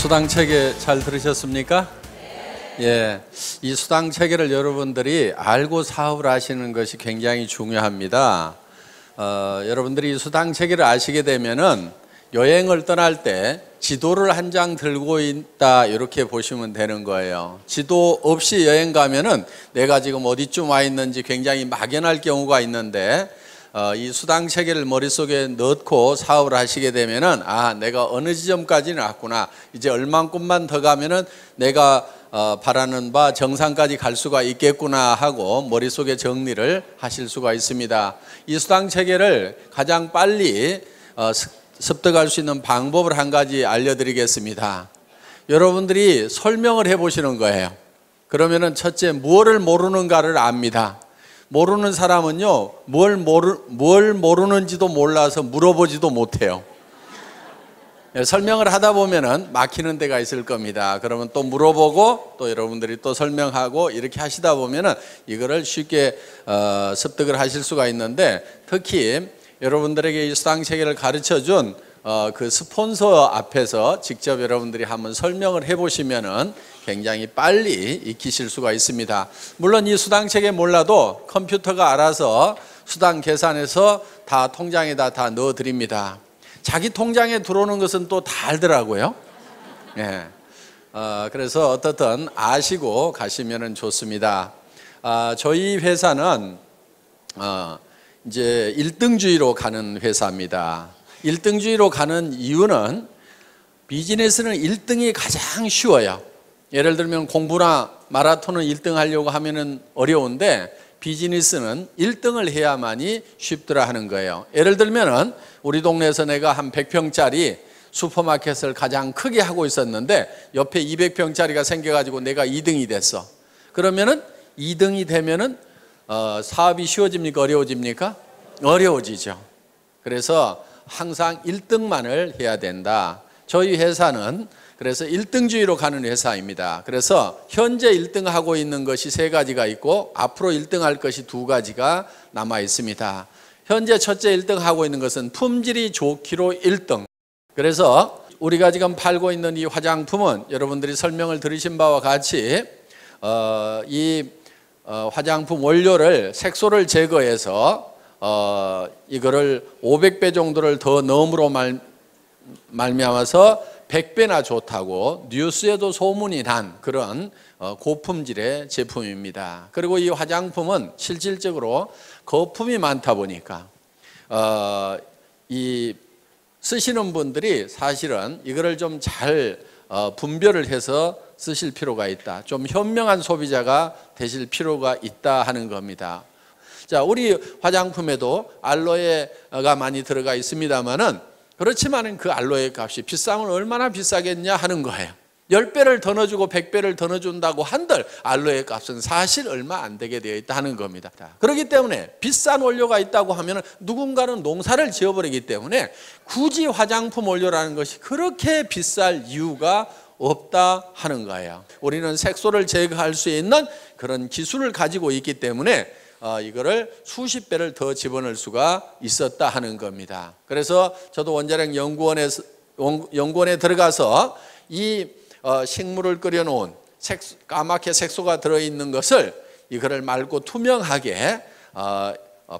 수당 체계 잘 들으셨습니까? 예, 이 수당 체계를 여러분들이 알고 사업을 하시는 것이 굉장히 중요합니다. 여러분들이 이 수당 체계를 아시게 되면은 여행을 떠날 때 지도를 한 장 들고 있다 이렇게 보시면 되는 거예요. 지도 없이 여행 가면은 내가 지금 어디쯤 와 있는지 굉장히 막연할 경우가 있는데 이 수당 체계를 머릿속에 넣고 사업을 하시게 되면은 내가 어느 지점까지는 왔구나, 이제 얼만큼만 더 가면은 내가 바라는 바 정상까지 갈 수가 있겠구나 하고 머릿속에 정리를 하실 수가 있습니다. 이 수당 체계를 가장 빨리 습득할 수 있는 방법을 한 가지 알려드리겠습니다. 여러분들이 설명을 해보시는 거예요. 그러면은 첫째, 무엇을 모르는가를 압니다. 모르는 사람은요, 뭘 모르는지도 몰라서 물어보지도 못해요. 설명을 하다 보면은 막히는 데가 있을 겁니다. 그러면 또 물어보고 또 여러분들이 또 설명하고 이렇게 하시다 보면은 이거를 쉽게 습득을 하실 수가 있는데, 특히 여러분들에게 이 수당 체계를 가르쳐 준 그 스폰서 앞에서 직접 여러분들이 한번 설명을 해보시면은 굉장히 빨리 익히실 수가 있습니다. 물론 이 수당 체계 몰라도 컴퓨터가 알아서 수당 계산해서 다 통장에다 다 넣어 드립니다. 자기 통장에 들어오는 것은 또 다 알더라고요. 예. 그래서 어떻든 아시고 가시면은 좋습니다. 저희 회사는 이제 1등주의로 가는 회사입니다. 1등주의로 가는 이유는 비즈니스는 1등이 가장 쉬워요. 예를 들면 공부나 마라톤은 1등 하려고 하면은 어려운데 비즈니스는 1등을 해야만이 쉽더라 하는 거예요. 예를 들면은 우리 동네에서 내가 한 100평짜리 슈퍼마켓을 가장 크게 하고 있었는데 옆에 200평짜리가 생겨가지고 내가 2등이 됐어. 그러면은 2등이 되면은 사업이 쉬워집니까? 어려워집니까? 어려워지죠. 그래서 항상 1등만을 해야 된다. 저희 회사는 그래서 1등주의로 가는 회사입니다. 그래서 현재 1등하고 있는 것이 3가지가 있고 앞으로 1등할 것이 2가지가 남아 있습니다. 현재 첫째 1등하고 있는 것은 품질이 좋기로 1등. 그래서 우리가 지금 팔고 있는 이 화장품은 여러분들이 설명을 들으신 바와 같이 이 화장품 원료를 색소를 제거해서 이거를 500배 정도를 더 넣음으로 말미암아서 100배나 좋다고 뉴스에도 소문이 난 그런 고품질의 제품입니다. 그리고 이 화장품은 실질적으로 거품이 많다 보니까 이 쓰시는 분들이 사실은 이거를 좀 잘 분별을 해서 쓰실 필요가 있다. 좀 현명한 소비자가 되실 필요가 있다 하는 겁니다. 자, 우리 화장품에도 알로에가 많이 들어가 있습니다만은 그렇지만은 그 알로에 값이 비싸면 얼마나 비싸겠냐 하는 거예요. 10배를 더 넣어주고 100배를 더 넣어준다고 한들 알로에 값은 사실 얼마 안 되게 되어 있다 하는 겁니다. 그렇기 때문에 비싼 원료가 있다고 하면 누군가는 농사를 지어버리기 때문에 굳이 화장품 원료라는 것이 그렇게 비쌀 이유가 없다 하는 거예요. 우리는 색소를 제거할 수 있는 그런 기술을 가지고 있기 때문에 이거를 수십 배를 더 집어넣을 수가 있었다 하는 겁니다. 그래서 저도 원자력 연구원에 들어가서 이 식물을 끓여놓은 까맣게 색소가 들어있는 것을 이거를 맑고 투명하게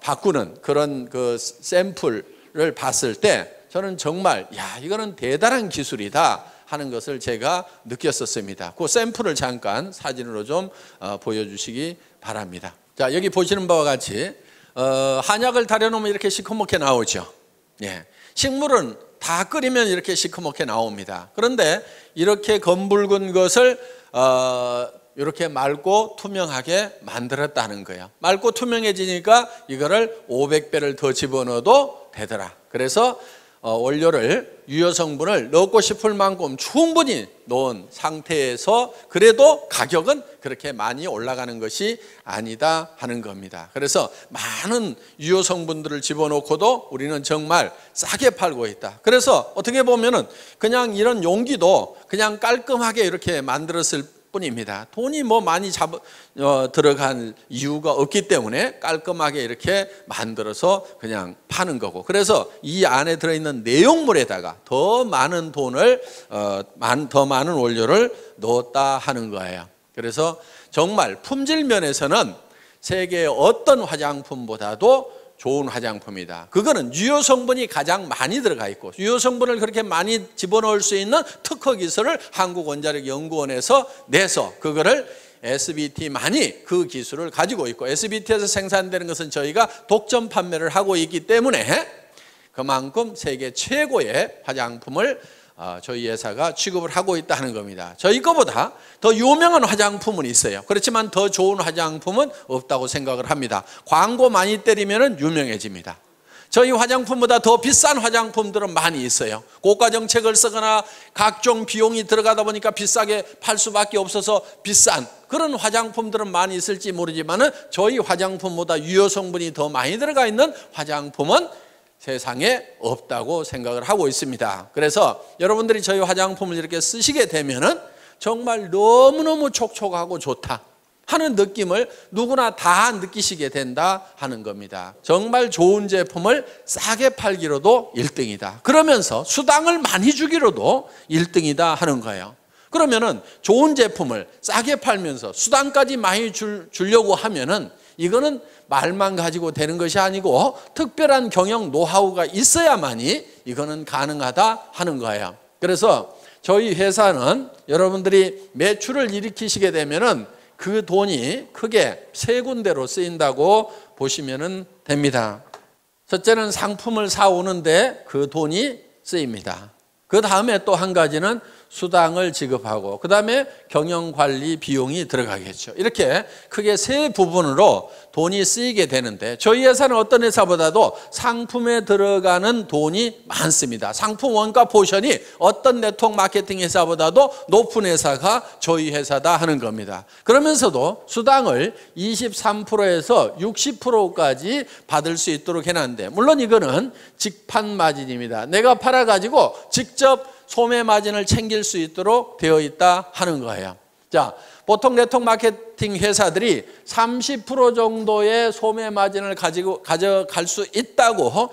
바꾸는 그런 그 샘플을 봤을 때 저는 정말 이거는 대단한 기술이다 하는 것을 제가 느꼈었습니다. 그 샘플을 잠깐 사진으로 좀 보여주시기 바랍니다. 자, 여기 보시는 바와 같이 한약을 달여놓으면 이렇게 시커멓게 나오죠. 예. 식물은 다 끓이면 이렇게 시커멓게 나옵니다. 그런데 이렇게 검붉은 것을 이렇게 맑고 투명하게 만들었다는 거예요. 맑고 투명해지니까 이거를 500배를 더 집어넣어도 되더라. 그래서 원료를 유효 성분을 넣고 싶을 만큼 충분히 넣은 상태에서 그래도 가격은 그렇게 많이 올라가는 것이 아니다 하는 겁니다. 그래서 많은 유효 성분들을 집어넣고도 우리는 정말 싸게 팔고 있다. 그래서 어떻게 보면은 그냥 이런 용기도 그냥 깔끔하게 이렇게 만들었을 뿐입니다. 돈이 뭐 많이 들어간 이유가 없기 때문에 깔끔하게 이렇게 만들어서 그냥 파는 거고, 그래서 이 안에 들어있는 내용물에다가 더 많은 돈을 더 많은 원료를 넣었다 하는 거예요. 그래서 정말 품질 면에서는 세계의 어떤 화장품보다도 좋은 화장품이다. 그거는 유효 성분이 가장 많이 들어가 있고, 유효 성분을 그렇게 많이 집어넣을 수 있는 특허 기술을 한국원자력연구원에서 내서 그거를 SBT만이 그 기술을 가지고 있고, SBT에서 생산되는 것은 저희가 독점 판매를 하고 있기 때문에 그만큼 세계 최고의 화장품을 저희 회사가 취급을 하고 있다는 겁니다. 저희 거보다 더 유명한 화장품은 있어요. 그렇지만 더 좋은 화장품은 없다고 생각을 합니다. 광고 많이 때리면 유명해집니다. 저희 화장품보다 더 비싼 화장품들은 많이 있어요. 고가 정책을 쓰거나 각종 비용이 들어가다 보니까 비싸게 팔 수밖에 없어서 비싼 그런 화장품들은 많이 있을지 모르지만 저희 화장품보다 유효 성분이 더 많이 들어가 있는 화장품은 세상에 없다고 생각을 하고 있습니다. 그래서 여러분들이 저희 화장품을 이렇게 쓰시게 되면은 정말 너무너무 촉촉하고 좋다 하는 느낌을 누구나 다 느끼시게 된다 하는 겁니다. 정말 좋은 제품을 싸게 팔기로도 1등이다. 그러면서 수당을 많이 주기로도 1등이다 하는 거예요. 그러면은 좋은 제품을 싸게 팔면서 수당까지 많이 주려고 하면은 이거는 말만 가지고 되는 것이 아니고 특별한 경영 노하우가 있어야만이 이거는 가능하다 하는 거예요. 그래서 저희 회사는 여러분들이 매출을 일으키시게 되면은 그 돈이 크게 세 군데로 쓰인다고 보시면 됩니다. 첫째는 상품을 사오는데 그 돈이 쓰입니다. 그 다음에 또 한 가지는 수당을 지급하고, 그 다음에 경영관리 비용이 들어가겠죠. 이렇게 크게 세 부분으로 돈이 쓰이게 되는데, 저희 회사는 어떤 회사보다도 상품에 들어가는 돈이 많습니다. 상품 원가 포션이 어떤 네트워크 마케팅 회사보다도 높은 회사가 저희 회사다 하는 겁니다. 그러면서도 수당을 23%에서 60%까지 받을 수 있도록 해놨는데, 물론 이거는 직판 마진입니다. 내가 팔아가지고 직접 소매 마진을 챙길 수 있도록 되어 있다 하는 거예요. 자, 보통 네트워크 마케팅 회사들이 30% 정도의 소매 마진을 가져갈 수 있다고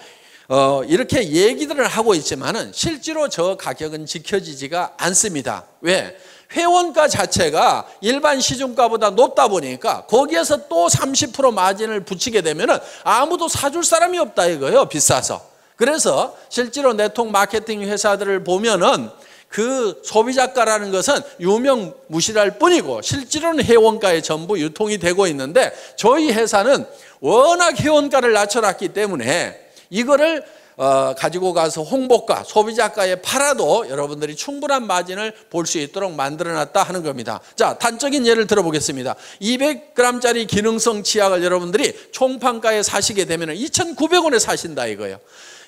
이렇게 얘기들을 하고 있지만은 실제로 저 가격은 지켜지지가 않습니다. 왜? 회원가 자체가 일반 시중가보다 높다 보니까 거기에서 또 30% 마진을 붙이게 되면은 아무도 사줄 사람이 없다 이거예요. 비싸서. 그래서 실제로 네트워크 마케팅 회사들을 보면은 그 소비자가라는 것은 유명무실할 뿐이고 실제로는 회원가에 전부 유통이 되고 있는데, 저희 회사는 워낙 회원가를 낮춰놨기 때문에 이거를 가지고 가서 홍보가, 소비자가에 팔아도 여러분들이 충분한 마진을 볼 수 있도록 만들어놨다 하는 겁니다. 자, 단적인 예를 들어보겠습니다. 200g짜리 기능성 치약을 여러분들이 총판가에 사시게 되면 2,900원에 사신다 이거예요.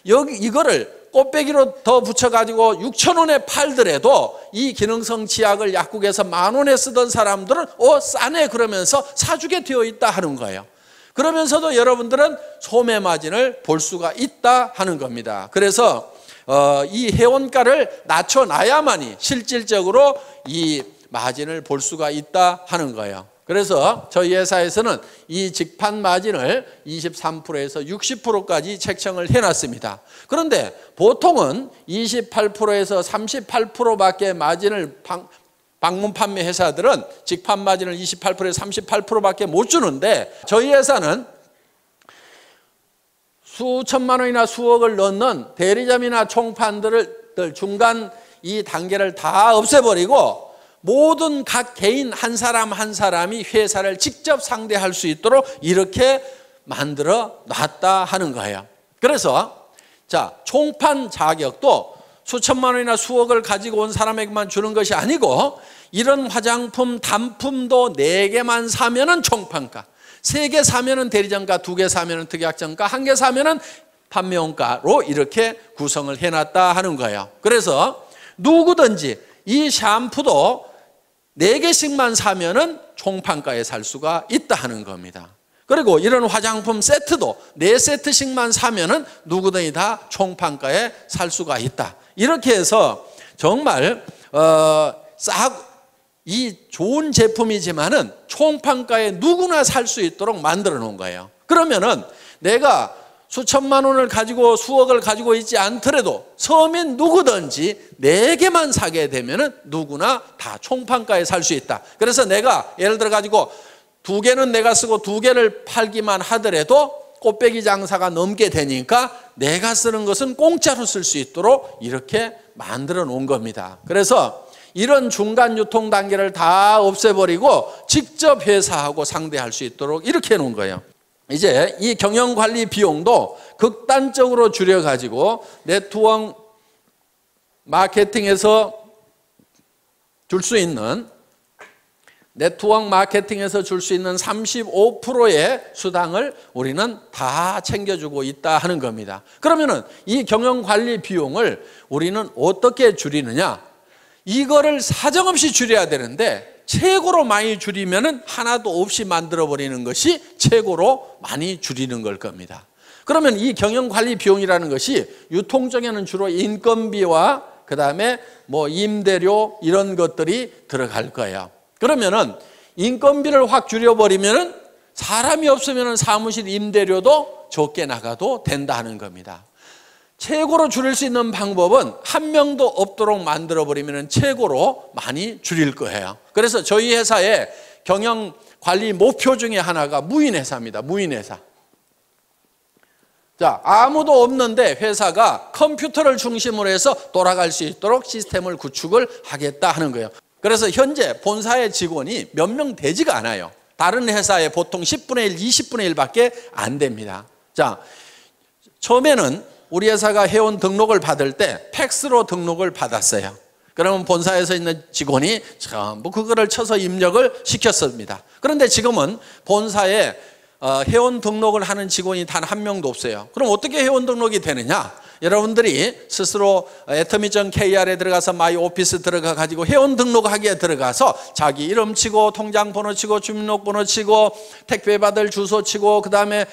이거를 꽃배기로 더 붙여가지고 6,000원에 팔더라도 이 기능성 치약을 약국에서 10,000원에 쓰던 사람들은 싸네 그러면서 사주게 되어 있다 하는 거예요. 그러면서도 여러분들은 소매 마진을 볼 수가 있다 하는 겁니다. 그래서 이 회원가를 낮춰놔야만이 실질적으로 이 마진을 볼 수가 있다 하는 거예요. 그래서 저희 회사에서는 이 직판 마진을 23%에서 60%까지 책정을 해놨습니다. 그런데 보통은 28%에서 38%밖에 마진을 방문 판매 회사들은 직판 마진을 28%에서 38%밖에 못 주는데, 저희 회사는 수천만 원이나 수억을 넣는 대리점이나 총판들을 중간 이 단계를 다 없애버리고 모든 각 개인 한 사람 한 사람이 회사를 직접 상대할 수 있도록 이렇게 만들어 놨다 하는 거예요. 그래서 자, 총판 자격도 수천만 원이나 수억을 가지고 온 사람에게만 주는 것이 아니고, 이런 화장품 단품도 4개만 사면은 총판가, 3개 사면은 대리점가, 2개 사면은 특약점가, 1개 사면은 판매원가로 이렇게 구성을 해놨다 하는 거예요. 그래서 누구든지 이 샴푸도 4개씩만 사면은 총판가에 살 수가 있다 하는 겁니다. 그리고 이런 화장품 세트도 4세트씩만 사면은 누구든지 다 총판가에 살 수가 있다. 이렇게 해서 정말 이 좋은 제품이지만은 총판가에 누구나 살 수 있도록 만들어 놓은 거예요. 그러면은 내가 수천만 원을 가지고 수억을 가지고 있지 않더라도 서민 누구든지 4개만 사게 되면은 누구나 다 총판가에 살 수 있다. 그래서 내가 예를 들어 가지고 2개는 내가 쓰고 2개를 팔기만 하더라도 꽃배기 장사가 넘게 되니까 내가 쓰는 것은 공짜로 쓸 수 있도록 이렇게 만들어 놓은 겁니다. 그래서 이런 중간 유통 단계를 다 없애버리고 직접 회사하고 상대할 수 있도록 이렇게 해놓은 거예요. 이제 이 경영관리 비용도 극단적으로 줄여가지고 네트워크 마케팅에서 줄 수 있는 35%의 수당을 우리는 다 챙겨주고 있다 하는 겁니다. 그러면은 이 경영관리 비용을 우리는 어떻게 줄이느냐? 이거를 사정없이 줄여야 되는데 최고로 많이 줄이면은 하나도 없이 만들어버리는 것이 최고로 많이 줄이는 걸 겁니다. 그러면 이 경영관리 비용이라는 것이 유통적에는 주로 인건비와 그 다음에 뭐 임대료 이런 것들이 들어갈 거예요. 그러면은 인건비를 확 줄여버리면은 사람이 없으면은 사무실 임대료도 적게 나가도 된다 하는 겁니다. 최고로 줄일 수 있는 방법은 한 명도 없도록 만들어버리면 최고로 많이 줄일 거예요. 그래서 저희 회사의 경영관리 목표 중에 하나가 무인회사입니다. 무인회사. 자, 아무도 없는데 회사가 컴퓨터를 중심으로 해서 돌아갈 수 있도록 시스템을 구축을 하겠다 하는 거예요. 그래서 현재 본사의 직원이 몇 명 되지가 않아요. 다른 회사에 보통 10분의 1, 20분의 1밖에 안 됩니다. 자, 처음에는 우리 회사가 회원 등록을 받을 때 팩스로 등록을 받았어요. 그러면 본사에서 있는 직원이 전부 그거를 쳐서 입력을 시켰습니다. 그런데 지금은 본사에 회원 등록을 하는 직원이 단 한 명도 없어요. 그럼 어떻게 회원 등록이 되느냐? 여러분들이 스스로 atomy.kr에 들어가서 마이 오피스 들어가 가지고 회원 등록하기에 들어가서 자기 이름 치고 통장 번호 치고 주민등록번호 치고 택배 받을 주소 치고 그 다음에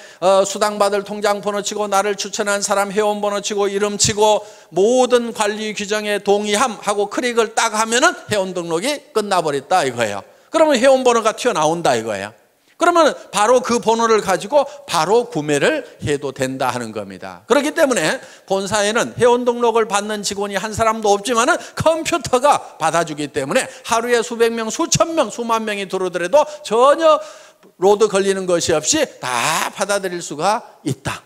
수당 받을 통장 번호 치고 나를 추천한 사람 회원 번호 치고 이름 치고 모든 관리 규정에 동의함 하고 클릭을 딱 하면은 회원 등록이 끝나버렸다 이거예요. 그러면 회원 번호가 튀어나온다 이거예요. 그러면 바로 그 번호를 가지고 바로 구매를 해도 된다 하는 겁니다. 그렇기 때문에 본사에는 회원 등록을 받는 직원이 한 사람도 없지만은 컴퓨터가 받아주기 때문에 하루에 수백 명, 수천 명, 수만 명이 들어오더라도 전혀 로드 걸리는 것이 없이 다 받아들일 수가 있다.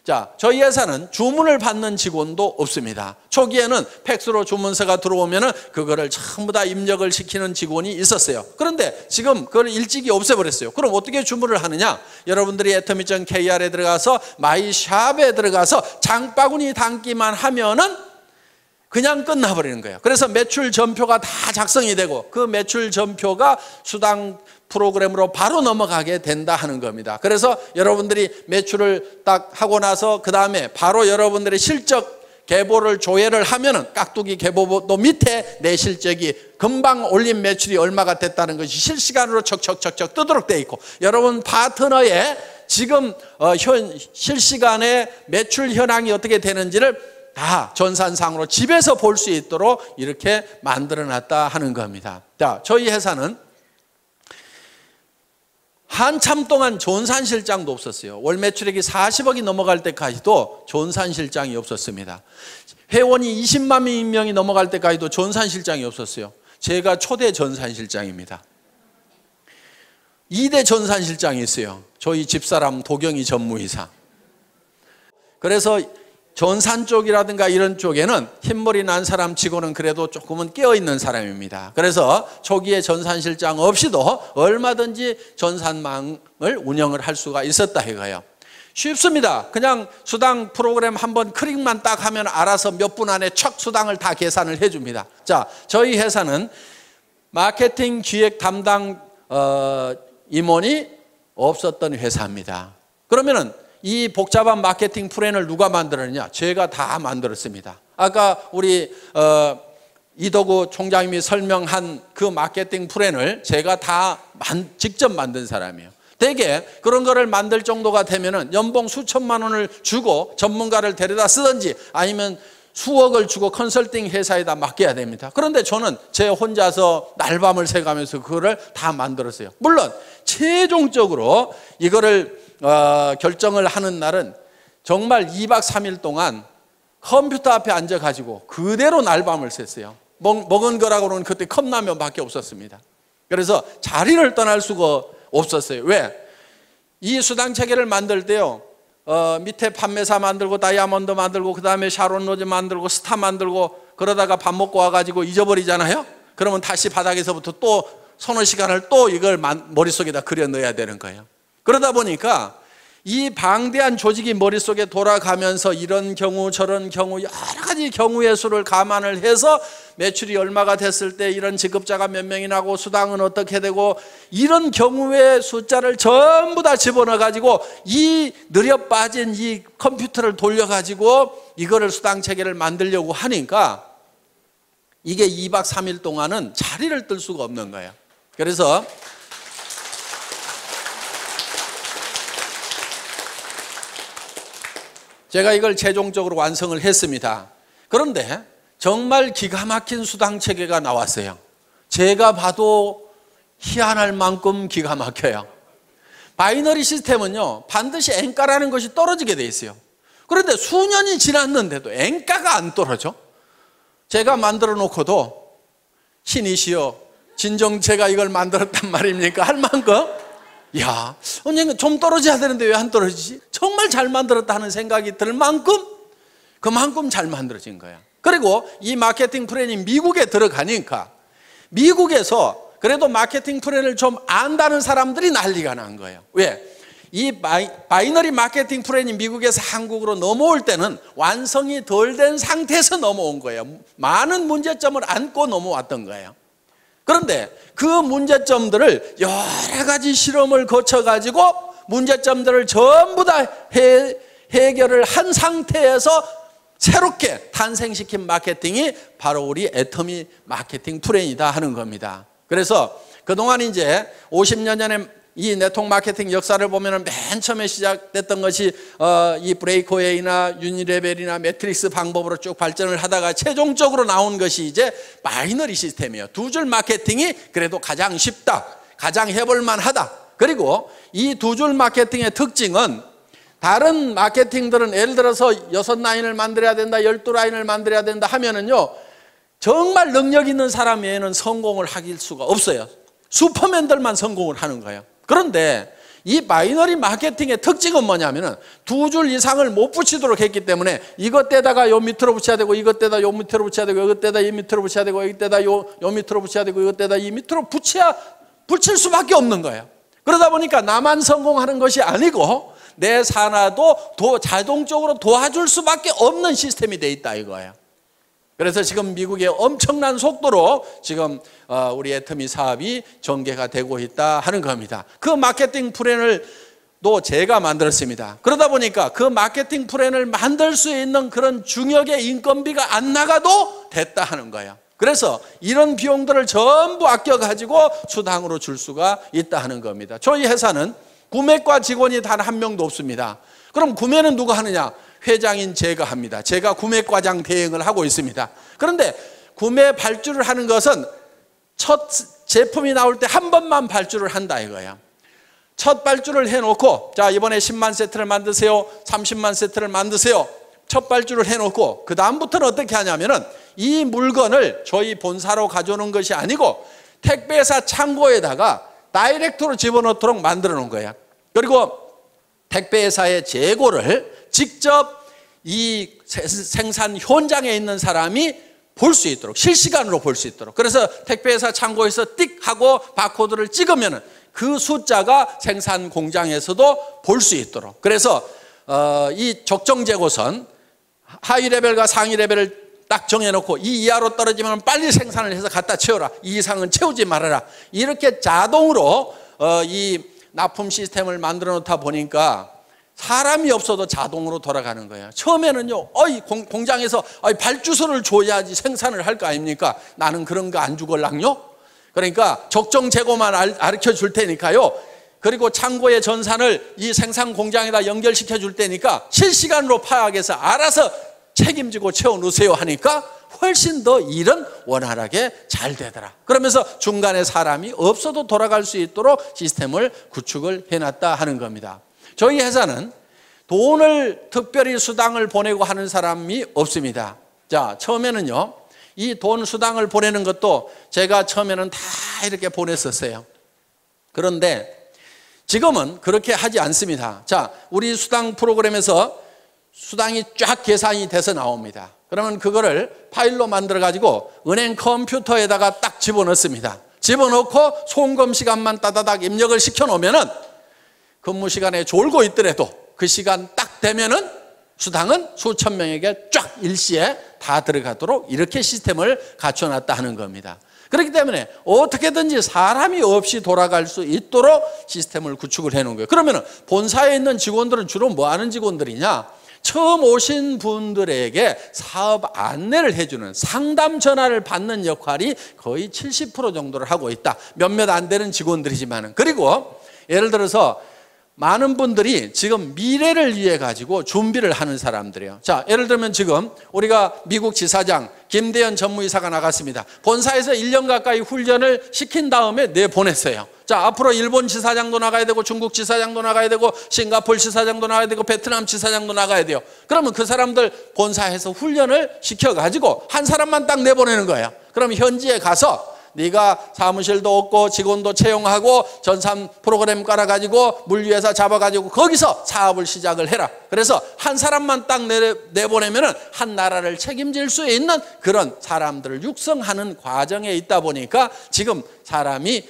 자, 저희 회사는 주문을 받는 직원도 없습니다. 초기에는 팩스로 주문서가 들어오면은 그거를 전부 다 입력을 시키는 직원이 있었어요. 그런데 지금 그걸 일찍이 없애버렸어요. 그럼 어떻게 주문을 하느냐? 여러분들이 atomy.kr에 들어가서 마이샵에 들어가서 장바구니 담기만 하면은 그냥 끝나버리는 거예요. 그래서 매출 전표가 다 작성이 되고 그 매출 전표가 수당 프로그램으로 바로 넘어가게 된다 하는 겁니다. 그래서 여러분들이 매출을 딱 하고 나서 그 다음에 바로 여러분들의 실적 계보를 조회를 하면은 깍두기 계보도 밑에 내 실적이 금방 올린 매출이 얼마가 됐다는 것이 실시간으로 척척척척 뜨도록 돼 있고 여러분 파트너의 지금 실시간에 매출 현황이 어떻게 되는지를 다 전산상으로 집에서 볼 수 있도록 이렇게 만들어 놨다 하는 겁니다. 자, 저희 회사는 한참 동안 전산실장도 없었어요. 월 매출액이 40억이 넘어갈 때까지도 전산실장이 없었습니다. 회원이 20만 명이 넘어갈 때까지도 전산실장이 없었어요. 제가 초대 전산실장입니다. 2대 전산실장이 있어요. 저희 집사람 도경이 전무이사. 그래서 전산 쪽이라든가 이런 쪽에는 흰머리 난 사람 치고는 그래도 조금은 깨어있는 사람입니다. 그래서 초기에 전산실장 없이도 얼마든지 전산망을 운영을 할 수가 있었다 이거예요. 쉽습니다. 그냥 수당 프로그램 한번 클릭만 딱 하면 알아서 몇 분 안에 척 수당을 다 계산을 해줍니다. 자, 저희 회사는 마케팅 기획 담당 임원이 없었던 회사입니다. 그러면은 이 복잡한 마케팅 플랜을 누가 만들었느냐? 제가 다 만들었습니다. 아까 우리 이덕우 총장님이 설명한 그 마케팅 플랜을 제가 다 직접 만든 사람이에요. 대개 그런 거를 만들 정도가 되면은 연봉 수천만 원을 주고 전문가를 데려다 쓰든지 아니면 수억을 주고 컨설팅 회사에다 맡겨야 됩니다. 그런데 저는 제 혼자서 날밤을 새가면서 그거를 다 만들었어요. 물론 최종적으로 이거를 결정을 하는 날은 정말 2박 3일 동안 컴퓨터 앞에 앉아가지고 그대로 날밤을 샜어요. 먹은 거라고는 그때 컵라면밖에 없었습니다. 그래서 자리를 떠날 수가 없었어요. 왜? 이 수당 체계를 만들 때요, 밑에 판매사 만들고 다이아몬드 만들고 그 다음에 샤론 로즈 만들고 스타 만들고 그러다가 밥 먹고 와가지고 잊어버리잖아요. 그러면 다시 바닥에서부터 또 서너 시간을 또 이걸 머릿속에다 그려 넣어야 되는 거예요. 그러다 보니까 이 방대한 조직이 머릿속에 돌아가면서 이런 경우 저런 경우 여러 가지 경우의 수를 감안을 해서 매출이 얼마가 됐을 때 이런 지급자가 몇 명이 나고 수당은 어떻게 되고 이런 경우의 숫자를 전부 다 집어넣어 가지고 이 느려 빠진 이 컴퓨터를 돌려 가지고 이거를 수당 체계를 만들려고 하니까 이게 2박 3일 동안은 자리를 뜰 수가 없는 거예요. 그래서 제가 이걸 최종적으로 완성을 했습니다. 그런데 정말 기가 막힌 수당 체계가 나왔어요. 제가 봐도 희한할 만큼 기가 막혀요. 바이너리 시스템은요, 반드시 N가라는 것이 떨어지게 돼 있어요. 그런데 수년이 지났는데도 N가가 안 떨어져. 제가 만들어 놓고도 신이시여 진정 제가 이걸 만들었단 말입니까? 할 만큼 야, 언젠가 좀 떨어져야 되는데 왜 안 떨어지지? 정말 잘 만들었다 하는 생각이 들 만큼 그만큼 잘 만들어진 거야. 그리고 이 마케팅 플랜이 미국에 들어가니까 미국에서 그래도 마케팅 플랜을 좀 안다는 사람들이 난리가 난 거예요. 왜? 이 바이너리 마케팅 플랜이 미국에서 한국으로 넘어올 때는 완성이 덜 된 상태에서 넘어온 거예요. 많은 문제점을 안고 넘어왔던 거예요. 그런데 그 문제점들을 여러 가지 실험을 거쳐가지고 문제점들을 전부 다 해결을 한 상태에서 새롭게 탄생시킨 마케팅이 바로 우리 애터미 마케팅 플랜이다 하는 겁니다. 그래서 그동안 이제 50년 전에 이 네트워크 마케팅 역사를 보면 맨 처음에 시작됐던 것이 이 브레이크웨이나 유니레벨이나 매트릭스 방법으로 쭉 발전을 하다가 최종적으로 나온 것이 이제 바이너리 시스템이에요. 두 줄 마케팅이 그래도 가장 쉽다, 가장 해볼만 하다. 그리고 이 두 줄 마케팅의 특징은 다른 마케팅들은 예를 들어서 6라인을 만들어야 된다, 12라인을 만들어야 된다 하면은요, 정말 능력 있는 사람 외에는 성공을 하길 수가 없어요. 슈퍼맨들만 성공을 하는 거예요. 그런데 이 바이너리 마케팅의 특징은 뭐냐면은 두 줄 이상을 못 붙이도록 했기 때문에 이것 때다가 요 밑으로 붙여야 되고 이것 때다 요 밑으로 붙여야 되고 이것 때다 이 밑으로 붙여야 되고 이것 때다 요 밑으로 붙여야 되고 이것 때다 이 밑으로 붙일 수밖에 없는 거예요. 그러다 보니까 나만 성공하는 것이 아니고 내 산하도 자동적으로 도와줄 수밖에 없는 시스템이 돼 있다 이거예요. 그래서 지금 미국의 엄청난 속도로 지금 우리 애터미 사업이 전개가 되고 있다 하는 겁니다. 그 마케팅 플랜을 또 제가 만들었습니다. 그러다 보니까 그 마케팅 플랜을 만들 수 있는 그런 중역의 인건비가 안 나가도 됐다 하는 거예요. 그래서 이런 비용들을 전부 아껴가지고 수당으로 줄 수가 있다 하는 겁니다. 저희 회사는 구매과 직원이 단 한 명도 없습니다. 그럼 구매는 누가 하느냐? 회장인 제가 합니다. 제가 구매과장 대행을 하고 있습니다. 그런데 구매 발주를 하는 것은 첫 제품이 나올 때 한 번만 발주를 한다 이거예요. 첫 발주를 해놓고 자 이번에 10만 세트를 만드세요, 30만 세트를 만드세요. 첫 발주를 해놓고 그 다음부터는 어떻게 하냐면은 이 물건을 저희 본사로 가져오는 것이 아니고 택배사 창고에다가 다이렉트로 집어넣도록 만들어 놓은 거예요. 그리고 택배사의 재고를 직접 이 생산 현장에 있는 사람이 볼 수 있도록 실시간으로 볼 수 있도록 그래서 택배사 창고에서 띡 하고 바코드를 찍으면 그 숫자가 생산 공장에서도 볼 수 있도록 그래서 이 적정 재고선 하위 레벨과 상위 레벨을 딱 정해놓고 이 이하로 떨어지면 빨리 생산을 해서 갖다 채워라, 이 이상은 채우지 말아라, 이렇게 자동으로 이 납품 시스템을 만들어 놓다 보니까 사람이 없어도 자동으로 돌아가는 거예요. 처음에는요, 공장에서 발주서를 줘야지 생산을 할 거 아닙니까? 나는 그런 거 안 주걸랑요? 그러니까 적정 재고만 가르쳐 줄 테니까요. 그리고 창고의 전산을 이 생산 공장에다 연결시켜 줄 테니까 실시간으로 파악해서 알아서 책임지고 채워놓으세요 하니까 훨씬 더 일은 원활하게 잘 되더라. 그러면서 중간에 사람이 없어도 돌아갈 수 있도록 시스템을 구축을 해놨다 하는 겁니다. 저희 회사는 돈을 특별히 수당을 보내고 하는 사람이 없습니다. 자, 처음에는요, 이 돈 수당을 보내는 것도 제가 처음에는 다 이렇게 보냈었어요. 그런데 지금은 그렇게 하지 않습니다. 자, 우리 수당 프로그램에서 수당이 쫙 계산이 돼서 나옵니다. 그러면 그거를 파일로 만들어 가지고 은행 컴퓨터에다가 딱 집어넣습니다. 집어넣고 송금 시간만 따다닥 입력을 시켜 놓으면은 근무 시간에 졸고 있더라도 그 시간 딱 되면은 수당은 수천 명에게 쫙 일시에 다 들어가도록 이렇게 시스템을 갖춰놨다 하는 겁니다. 그렇기 때문에 어떻게든지 사람이 없이 돌아갈 수 있도록 시스템을 구축을 해놓은 거예요. 그러면 본사에 있는 직원들은 주로 뭐 하는 직원들이냐? 처음 오신 분들에게 사업 안내를 해주는 상담 전화를 받는 역할이 거의 70% 정도를 하고 있다. 몇몇 안 되는 직원들이지만은. 그리고 예를 들어서 많은 분들이 지금 미래를 위해 가지고 준비를 하는 사람들이에요. 자, 예를 들면 지금 우리가 미국 지사장 김대현 전무이사가 나갔습니다. 본사에서 1년 가까이 훈련을 시킨 다음에 내보냈어요. 자, 앞으로 일본 지사장도 나가야 되고 중국 지사장도 나가야 되고 싱가포르 지사장도 나가야 되고 베트남 지사장도 나가야 돼요. 그러면 그 사람들 본사에서 훈련을 시켜가지고 한 사람만 딱 내보내는 거예요. 그럼 현지에 가서 네가 사무실도 없고 직원도 채용하고 전산 프로그램 깔아가지고 물류회사 잡아가지고 거기서 사업을 시작을 해라. 그래서 한 사람만 딱 내보내면은 한 나라를 책임질 수 있는 그런 사람들을 육성하는 과정에 있다 보니까 지금 사람이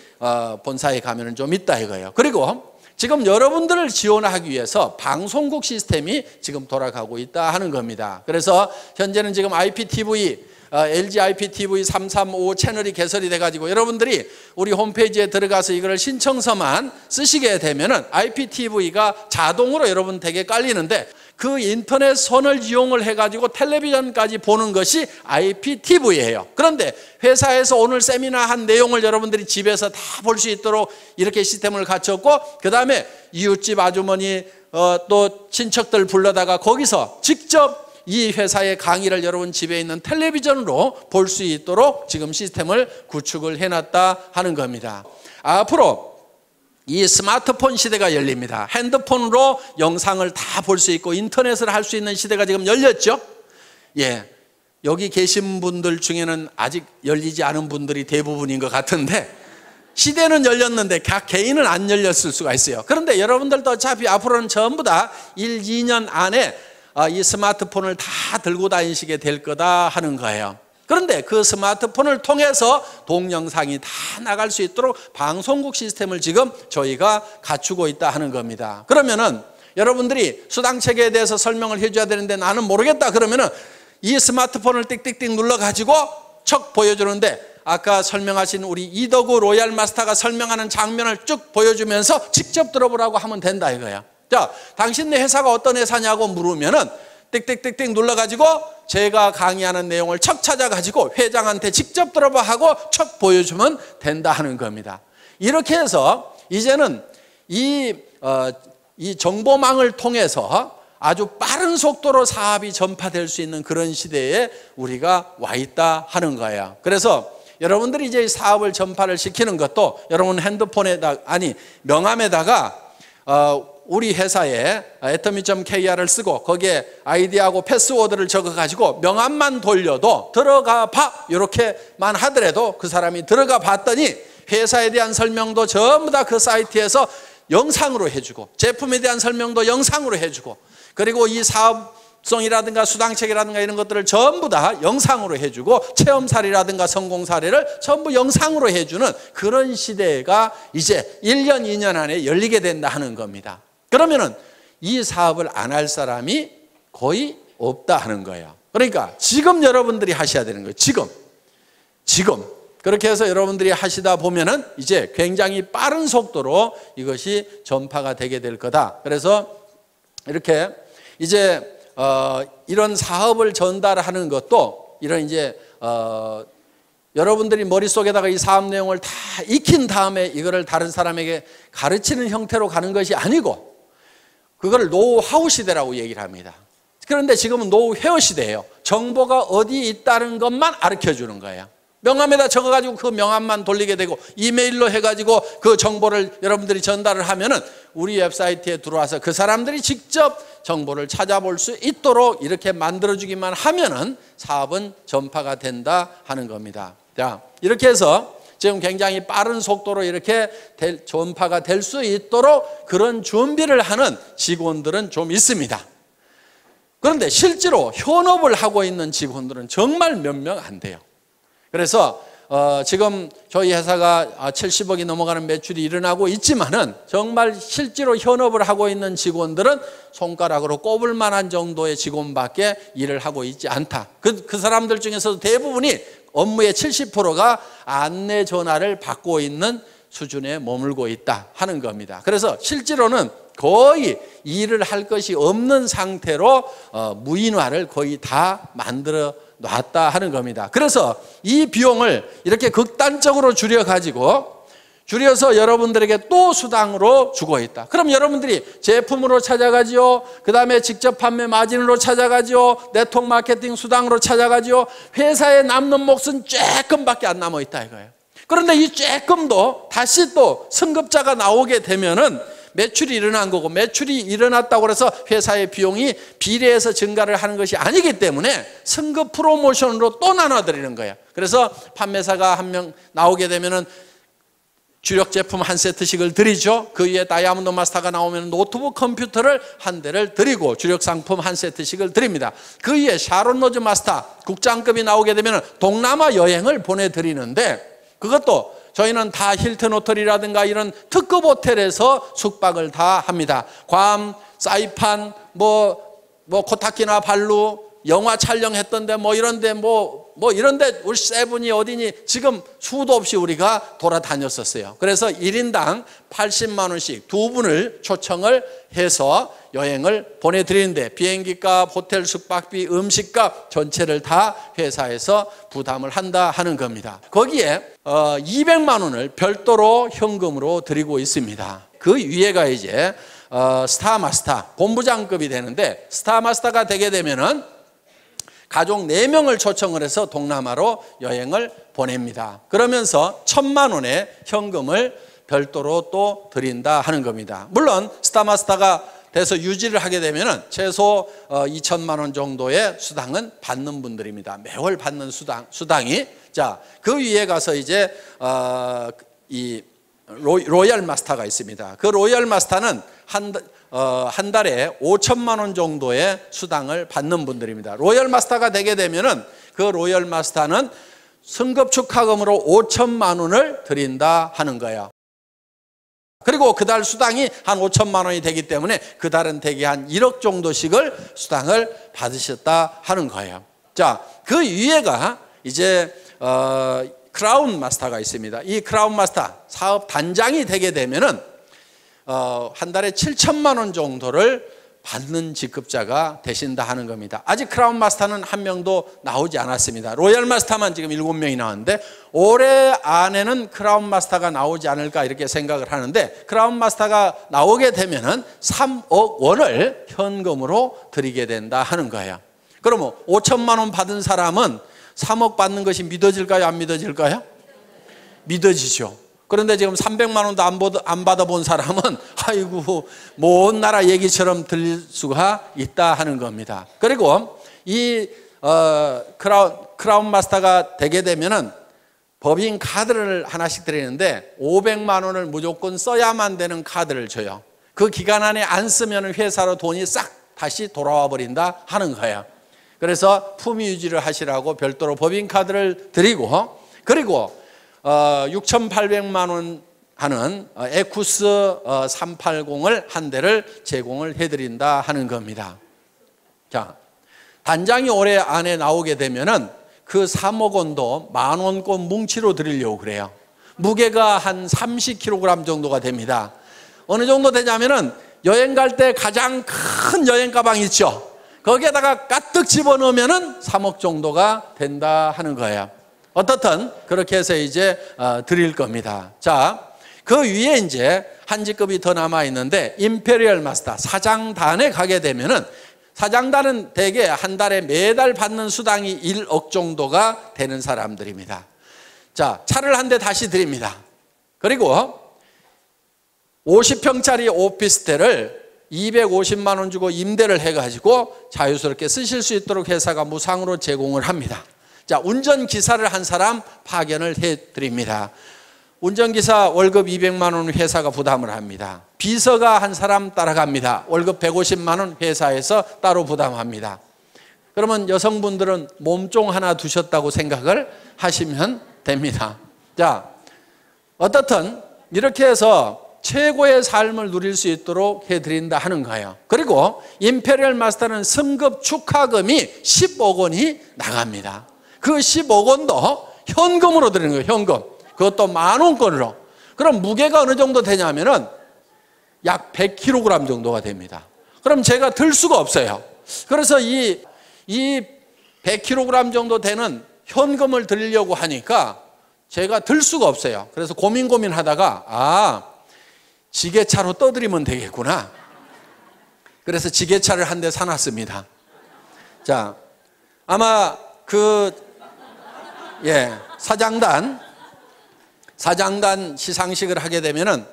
본사에 가면은 좀 있다 이거예요. 그리고 지금 여러분들을 지원하기 위해서 방송국 시스템이 지금 돌아가고 있다 하는 겁니다. 그래서 현재는 지금 IPTV LG IPTV 335 채널이 개설이 돼가지고 여러분들이 우리 홈페이지에 들어가서 이걸 신청서만 쓰시게 되면은 IPTV가 자동으로 여러분 댁에 깔리는데 그 인터넷 선을 이용을 해가지고 텔레비전까지 보는 것이 IPTV예요. 그런데 회사에서 오늘 세미나 한 내용을 여러분들이 집에서 다 볼 수 있도록 이렇게 시스템을 갖췄고 그 다음에 이웃집 아주머니 또 친척들 불러다가 거기서 직접 이 회사의 강의를 여러분 집에 있는 텔레비전으로 볼 수 있도록 지금 시스템을 구축을 해놨다 하는 겁니다. 앞으로 이 스마트폰 시대가 열립니다. 핸드폰으로 영상을 다 볼 수 있고 인터넷을 할 수 있는 시대가 지금 열렸죠. 예, 여기 계신 분들 중에는 아직 열리지 않은 분들이 대부분인 것 같은데 시대는 열렸는데 각 개인은 안 열렸을 수가 있어요. 그런데 여러분들도 어차피 앞으로는 전부 다 1, 2년 안에 이 스마트폰을 다 들고 다니시게 될 거다 하는 거예요. 그런데 그 스마트폰을 통해서 동영상이 다 나갈 수 있도록 방송국 시스템을 지금 저희가 갖추고 있다 하는 겁니다. 그러면은 여러분들이 수당체계에 대해서 설명을 해줘야 되는데 나는 모르겠다 그러면은 이 스마트폰을 띡띡띡 눌러가지고 척 보여주는데 아까 설명하신 우리 이덕우 로얄 마스터가 설명하는 장면을 쭉 보여주면서 직접 들어보라고 하면 된다 이거예요. 자, 당신네 회사가 어떤 회사냐고 물으면은 띡띡띡띡 눌러가지고 제가 강의하는 내용을 척 찾아가지고 회장한테 직접 들어봐 하고 척 보여주면 된다 하는 겁니다. 이렇게 해서 이제는 이 정보망을 통해서 아주 빠른 속도로 사업이 전파될 수 있는 그런 시대에 우리가 와 있다 하는 거예요. 그래서 여러분들이 이제 사업을 전파를 시키는 것도 여러분 핸드폰에다 명함에다가 우리 회사에 atomy.kr을 쓰고 거기에 아이디하고 패스워드를 적어가지고 명함만 돌려도 들어가 봐 이렇게만 하더라도 그 사람이 들어가 봤더니 회사에 대한 설명도 전부 다 그 사이트에서 영상으로 해주고 제품에 대한 설명도 영상으로 해주고 그리고 이 사업성이라든가 수당책이라든가 이런 것들을 전부 다 영상으로 해주고 체험 사례라든가 성공 사례를 전부 영상으로 해주는 그런 시대가 이제 1년, 2년 안에 열리게 된다 하는 겁니다. 그러면은 이 사업을 안 할 사람이 거의 없다 하는 거예요. 그러니까 지금 여러분들이 하셔야 되는 거예요. 지금. 그렇게 해서 여러분들이 하시다 보면은 이제 굉장히 빠른 속도로 이것이 전파가 되게 될 거다. 그래서 이렇게 이제 이런 사업을 전달하는 것도 이런 이제 여러분들이 머릿속에다가 이 사업 내용을 다 익힌 다음에 이거를 다른 사람에게 가르치는 형태로 가는 것이 아니고 그걸 노하우 시대라고 얘기를 합니다. 그런데 지금은 노후 회화 시대예요. 정보가 어디 있다는 것만 가르쳐 주는 거예요. 명함에다 적어가지고 그 명함만 돌리게 되고 이메일로 해가지고 그 정보를 여러분들이 전달을 하면은 우리 웹사이트에 들어와서 그 사람들이 직접 정보를 찾아볼 수 있도록 이렇게 만들어주기만 하면은 사업은 전파가 된다 하는 겁니다. 자, 이렇게 해서 지금 굉장히 빠른 속도로 이렇게 전파가 될 수 있도록 그런 준비를 하는 직원들은 좀 있습니다. 그런데 실제로 현업을 하고 있는 직원들은 정말 몇 명 안 돼요. 그래서 지금 저희 회사가 70억이 넘어가는 매출이 일어나고 있지만은 정말 실제로 현업을 하고 있는 직원들은 손가락으로 꼽을 만한 정도의 직원밖에 일을 하고 있지 않다. 그 사람들 중에서도 대부분이 업무의 70%가 안내 전화를 받고 있는 수준에 머물고 있다 하는 겁니다. 그래서 실제로는 거의 일을 할 것이 없는 상태로 무인화를 거의 다 만들어 놨다 하는 겁니다. 그래서 이 비용을 이렇게 극단적으로 줄여서 여러분들에게 또 수당으로 주고 있다. 그럼 여러분들이 제품으로 찾아가지요. 그 다음에 직접 판매 마진으로 찾아가지요. 네트워크 마케팅 수당으로 찾아가지요. 회사에 남는 몫은 조금밖에 안 남아 있다 이거예요. 그런데 이 조금도 다시 또 승급자가 나오게 되면은 매출이 일어난 거고, 매출이 일어났다고 해서 회사의 비용이 비례해서 증가를 하는 것이 아니기 때문에 승급 프로모션으로 또 나눠드리는 거예요. 그래서 판매사가 한 명 나오게 되면은 주력 제품 한 세트씩을 드리죠. 그 위에 다이아몬드 마스터가 나오면 노트북 컴퓨터를 한 대를 드리고 주력 상품 한 세트씩을 드립니다. 그 위에 샤론 로즈 마스터 국장급이 나오게 되면 동남아 여행을 보내드리는데, 그것도 저희는 다 힐튼 호텔이라든가 이런 특급 호텔에서 숙박을 다 합니다. 괌, 사이판, 코타키나 발루, 영화 촬영했던데 이런데 이런데 우리 세븐이 어디니 지금 수도 없이 우리가 돌아다녔었어요. 그래서 1인당 80만 원씩 두 분을 초청을 해서 여행을 보내드리는데 비행기값, 호텔 숙박비, 음식값 전체를 다 회사에서 부담을 한다 하는 겁니다. 거기에 200만 원을 별도로 현금으로 드리고 있습니다. 그 위에가 이제 스타마스터 본부장급이 되는데, 스타마스터가 되게 되면은 가족 4명을 초청을 해서 동남아로 여행을 보냅니다. 그러면서 1,000만 원의 현금을 별도로 또 드린다 하는 겁니다. 물론 스타마스터가 돼서 유지를 하게 되면 최소 2,000만 원 정도의 수당은 받는 분들입니다. 매월 받는 수당이. 자, 그 위에 가서 이제 이 로얄 마스터가 있습니다. 그 로얄 마스터는 한 달에 5천만 원 정도의 수당을 받는 분들입니다. 로얄 마스터가 되게 되면은 그 로얄 마스터는 승급 축하금으로 5천만 원을 드린다 하는 거예요. 그리고 그달 수당이 한 5천만 원이 되기 때문에 그달은 대개 한 1억 정도씩을 수당을 받으셨다 하는 거예요. 자, 그 위에가 이제 크라운 마스터가 있습니다. 이 크라운 마스터 사업 단장이 되게 되면은 한 달에 7천만 원 정도를 받는 직급자가 되신다 하는 겁니다. 아직 크라운 마스터는 한 명도 나오지 않았습니다. 로얄 마스터만 지금 7명이 나왔는데 올해 안에는 크라운 마스터가 나오지 않을까 이렇게 생각을 하는데, 크라운 마스터가 나오게 되면은 3억 원을 현금으로 드리게 된다 하는 거예요. 그러면 5천만 원 받은 사람은 3억 받는 것이 믿어질까요? 안 믿어질까요? 믿어지죠. 그런데 지금 300만 원도 안 받아본 사람은 아이고 먼 나라 얘기처럼 들릴 수가 있다 하는 겁니다. 그리고 이 크라운 마스터가 되게 되면은 법인 카드를 하나씩 드리는데 500만 원을 무조건 써야만 되는 카드를 줘요. 그 기간 안에 안 쓰면 회사로 돈이 싹 다시 돌아와 버린다 하는 거예요. 그래서 품위 유지를 하시라고 별도로 법인 카드를 드리고, 그리고 6,800만 원 하는 에쿠스 380을 한 대를 제공을 해드린다 하는 겁니다. 자, 단장이 올해 안에 나오게 되면은 그 3억 원도 10,000원권 뭉치로 드리려고 그래요. 무게가 한 30kg 정도가 됩니다. 어느 정도 되냐면은 여행 갈 때 가장 큰 여행 가방 있죠. 거기에다가 가득 집어넣으면은 3억 정도가 된다 하는 거예요. 어떻든 그렇게 해서 이제 드릴 겁니다. 자, 그 위에 이제 한 직급이 더 남아 있는데 임페리얼 마스터 사장단에 가게 되면은 사장단은 대개 한 달에 매달 받는 수당이 1억 정도가 되는 사람들입니다. 자, 차를 한 대 다시 드립니다. 그리고 50평짜리 오피스텔을 250만 원 주고 임대를 해가지고 자유스럽게 쓰실 수 있도록 회사가 무상으로 제공을 합니다. 자, 운전기사를 한 사람 파견을 해드립니다. 운전기사 월급 200만 원 회사가 부담을 합니다. 비서가 한 사람 따라갑니다. 월급 150만 원 회사에서 따로 부담합니다. 그러면 여성분들은 몸종 하나 두셨다고 생각을 하시면 됩니다. 자, 어떻든 이렇게 해서 최고의 삶을 누릴 수 있도록 해드린다 하는 거예요. 그리고 임페리얼 마스터는 승급 축하금이 10억 원이 나갑니다. 그 10억 원도 현금으로 드리는 거예요. 현금. 그것도 10,000원권으로. 그럼 무게가 어느 정도 되냐면은 약 100kg 정도가 됩니다. 그럼 제가 들 수가 없어요. 그래서 이 100kg 정도 되는 현금을 드리려고 하니까 제가 들 수가 없어요. 그래서 고민하다가 지게차로 떠드리면 되겠구나. 그래서 지게차를 한 대 사놨습니다. 자, 아마 사장단 시상식을 하게 되면은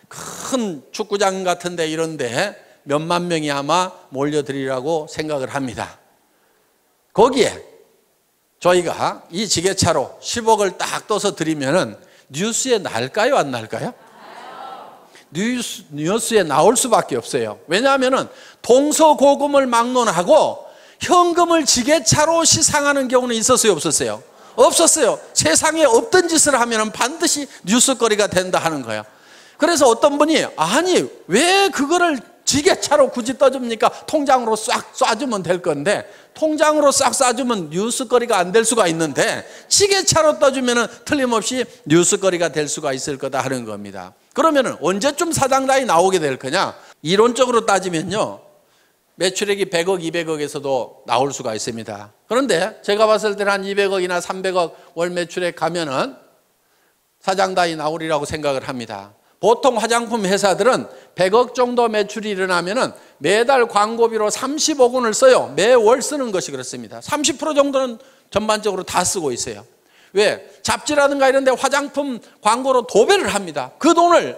큰 축구장 같은데 이런데 몇만 명이 아마 몰려들이라고 생각을 합니다. 거기에 저희가 이 지게차로 10억을 딱 떠서 드리면은 뉴스에 날까요, 안 날까요? 뉴스에 나올 수밖에 없어요. 왜냐하면은 동서고금을 막론하고 현금을 지게차로 시상하는 경우는 있었어요, 없었어요? 없었어요. 세상에 없던 짓을 하면 반드시 뉴스거리가 된다 하는 거예요. 그래서 어떤 분이 아니 왜 그거를 지게차로 굳이 떠줍니까? 통장으로 싹 쏴주면 될 건데 통장으로 싹 쏴주면 뉴스거리가 안 될 수가 있는데 지게차로 떠주면 틀림없이 뉴스거리가 될 수가 있을 거다 하는 겁니다. 그러면 언제쯤 사장단이 나오게 될 거냐? 이론적으로 따지면요, 매출액이 100억, 200억에서도 나올 수가 있습니다. 그런데 제가 봤을 때는 한 200억이나 300억 월 매출액 가면은 사장단이 나오리라고 생각을 합니다. 보통 화장품 회사들은 100억 정도 매출이 일어나면은 매달 광고비로 30억 원을 써요. 매월 쓰는 것이 그렇습니다. 30% 정도는 전반적으로 다 쓰고 있어요. 왜? 잡지라든가 이런 데 화장품 광고로 도배를 합니다. 그 돈을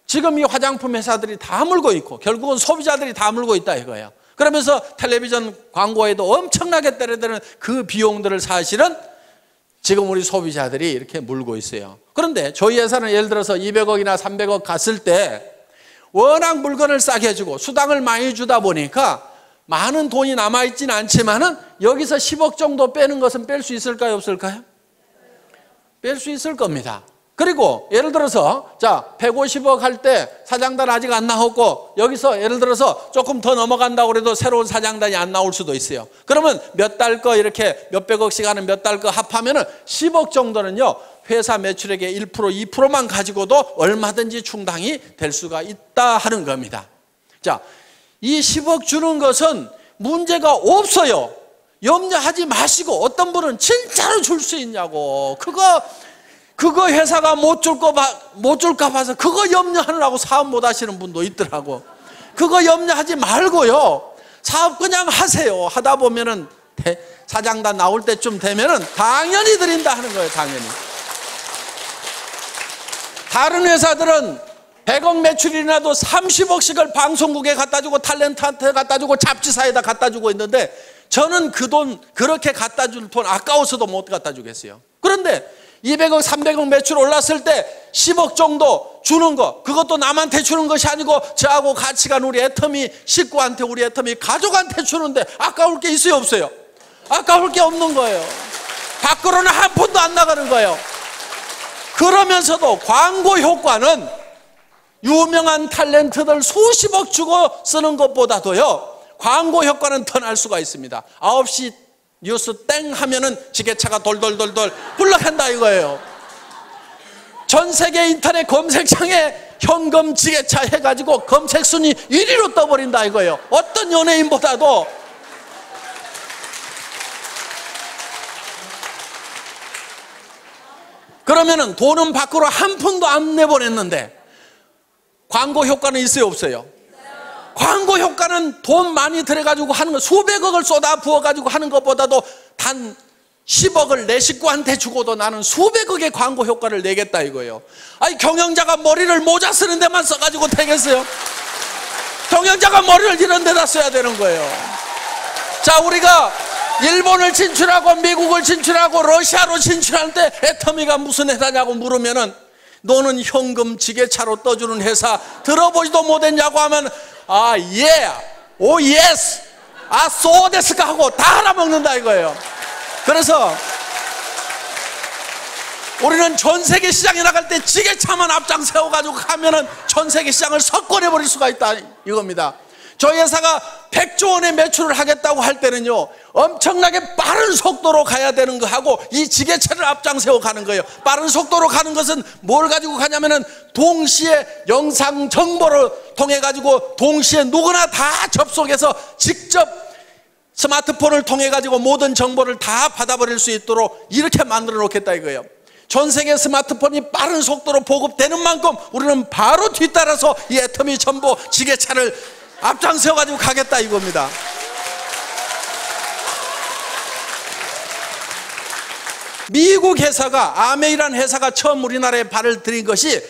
지금 이 화장품 회사들이 다 물고 있고 결국은 소비자들이 다 물고 있다 이거예요. 그러면서 텔레비전 광고에도 엄청나게 때려드는 그 비용들을 사실은 지금 우리 소비자들이 이렇게 물고 있어요. 그런데 저희 회사는 예를 들어서 200억이나 300억 갔을 때 워낙 물건을 싸게 주고 수당을 많이 주다 보니까 많은 돈이 남아있지는 않지만은 여기서 10억 정도 빼는 것은 뺄 수 있을까요, 없을까요? 뺄 수 있을 겁니다. 그리고 예를 들어서 자 150억 할 때 사장단 아직 안 나왔고 여기서 예를 들어서 조금 더 넘어간다고 해도 새로운 사장단이 안 나올 수도 있어요. 그러면 몇 달 거 이렇게 몇백억씩 하는 몇 달 거 합하면은 10억 정도는요 회사 매출액의 1% 2%만 가지고도 얼마든지 충당이 될 수가 있다 하는 겁니다. 자, 이 10억 주는 것은 문제가 없어요. 염려하지 마시고, 어떤 분은 진짜로 줄 수 있냐고, 그거 회사가 못 줄까 봐서 그거 염려하느라고 사업 못 하시는 분도 있더라고. 그거 염려하지 말고요, 사업 그냥 하세요. 하다 보면은 사장단 나올 때쯤 되면은 당연히 드린다 하는 거예요. 당연히. 다른 회사들은 100억 매출이 나도 30억씩을 방송국에 갖다 주고 탤런트한테 갖다 주고 잡지사에다 갖다 주고 있는데 저는 그 돈, 그렇게 갖다 줄 돈 아까워서도 못 갖다 주겠어요. 그런데 200억, 300억 매출 올랐을 때 10억 정도 주는 거, 그것도 남한테 주는 것이 아니고 저하고 같이 간 우리 애터미 식구한테, 우리 애터미 가족한테 주는데 아까울 게 있어요, 없어요? 아까울 게 없는 거예요. 밖으로는 한 푼도 안 나가는 거예요. 그러면서도 광고 효과는 유명한 탤런트들 수십억 주고 쓰는 것보다도요 광고 효과는 더 날 수가 있습니다. 9시 뉴스 땡 하면은 지게차가 돌돌돌돌 굴러간다 이거예요. 전 세계 인터넷 검색창에 현금 지게차 해가지고 검색 순위 1위로 떠버린다 이거예요. 어떤 연예인보다도. 그러면은 돈은 밖으로 한 푼도 안 내보냈는데 광고 효과는 있어요, 없어요? 광고 효과는 돈 많이 들여가지고 하는 거, 수백억을 쏟아 부어가지고 하는 것보다도 단 10억을 내 식구한테 주고도 나는 수백억의 광고 효과를 내겠다 이거예요. 아니, 경영자가 머리를 모자 쓰는 데만 써가지고 되겠어요? 경영자가 머리를 이런 데다 써야 되는 거예요. 자, 우리가 일본을 진출하고 미국을 진출하고 러시아로 진출할 때 애터미가 무슨 회사냐고 물으면은 너는 현금 지게차로 떠주는 회사 들어보지도 못했냐고 하면 아, 예, 오, 예스, 아, 소데스까 하고 다 알아먹는다 이거예요. 그래서 우리는 전 세계 시장에 나갈 때 지게차만 앞장 세워가지고 가면은 전 세계 시장을 석권해버릴 수가 있다 이겁니다. 저희 회사가 100조 원의 매출을 하겠다고 할 때는요, 엄청나게 빠른 속도로 가야 되는 거하고 이 지게차를 앞장 세워 가는 거예요. 빠른 속도로 가는 것은 뭘 가지고 가냐면은 동시에 영상 정보를 통해 가지고 동시에 누구나 다 접속해서 직접 스마트폰을 통해 가지고 모든 정보를 다 받아버릴 수 있도록 이렇게 만들어 놓겠다 이거예요. 전 세계 스마트폰이 빠른 속도로 보급되는 만큼 우리는 바로 뒤따라서 이 애터미 정보 지게차를 앞장서 가지고 가겠다 이겁니다. 미국 회사가 아메이라는 회사가 처음 우리나라에 발을 들인 것이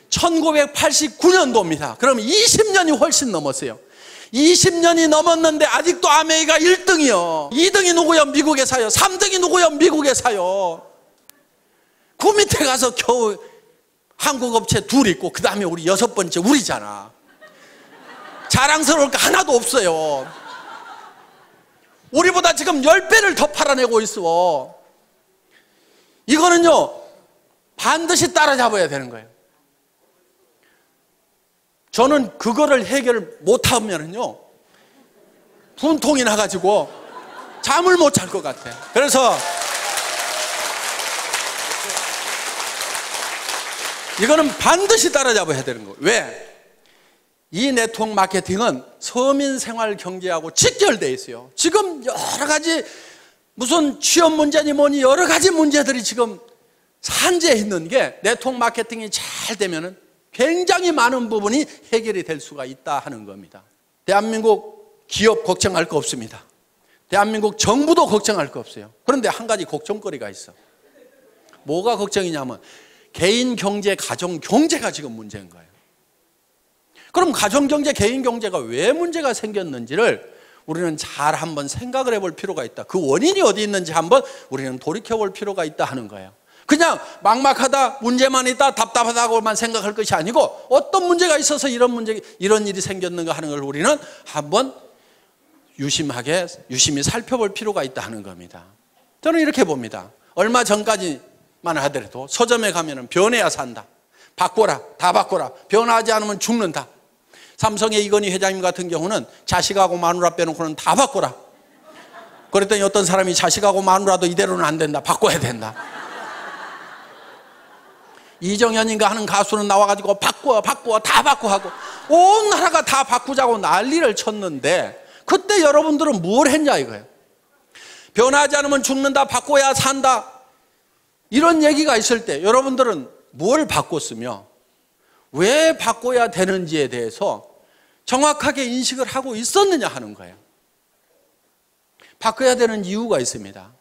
1989년도입니다. 그럼 20년이 훨씬 넘었어요. 20년이 넘었는데 아직도 아메이가 1등이요. 2등이 누구요? 미국 회사요. 3등이 누구요? 미국 회사요. 그 밑에 가서 겨우 한국 업체 둘 있고 그 다음에 우리 6번째 우리잖아. 자랑스러울 거 하나도 없어요. 우리보다 지금 10배를 더 팔아내고 있어. 이거는요, 반드시 따라잡아야 되는 거예요. 저는 그거를 해결 못하면은요, 분통이 나가지고 잠을 못 잘 것 같아. 그래서 이거는 반드시 따라잡아야 되는 거예요. 왜? 이 네트워크 마케팅은 서민 생활 경제하고 직결되어 있어요. 지금 여러 가지 무슨 취업 문제니 뭐니 여러 가지 문제들이 지금 산재해 있는 게 네트워크 마케팅이 잘 되면은 굉장히 많은 부분이 해결이 될 수가 있다 하는 겁니다. 대한민국 기업 걱정할 거 없습니다. 대한민국 정부도 걱정할 거 없어요. 그런데 한 가지 걱정거리가 있어. 뭐가 걱정이냐면 개인 경제, 가정 경제가 지금 문제인 거예요. 그럼 가정 경제, 개인 경제가 왜 문제가 생겼는지를 우리는 잘 한번 생각을 해볼 필요가 있다. 그 원인이 어디 있는지 한번 우리는 돌이켜볼 필요가 있다 하는 거예요. 그냥 막막하다, 문제만 있다, 답답하다고만 생각할 것이 아니고 어떤 문제가 있어서 이런 일이 생겼는가 하는 걸 우리는 한번 유심히 살펴볼 필요가 있다 하는 겁니다. 저는 이렇게 봅니다. 얼마 전까지만 하더라도 서점에 가면은 변해야 산다. 바꿔라, 다 바꿔라. 변하지 않으면 죽는다. 삼성의 이건희 회장님 같은 경우는 자식하고 마누라 빼놓고는 다 바꿔라. 그랬더니 어떤 사람이 자식하고 마누라도 이대로는 안 된다. 바꿔야 된다. 이정현인가 하는 가수는 나와가지고 바꿔 다 바꿔 하고 온 나라가 다 바꾸자고 난리를 쳤는데 그때 여러분들은 뭘 했냐 이거예요. 변하지 않으면 죽는다, 바꿔야 산다, 이런 얘기가 있을 때 여러분들은 뭘 바꿨으며 왜 바꿔야 되는지에 대해서 정확하게 인식을 하고 있었느냐 하는 거예요. 바꿔야 되는 이유가 있습니다.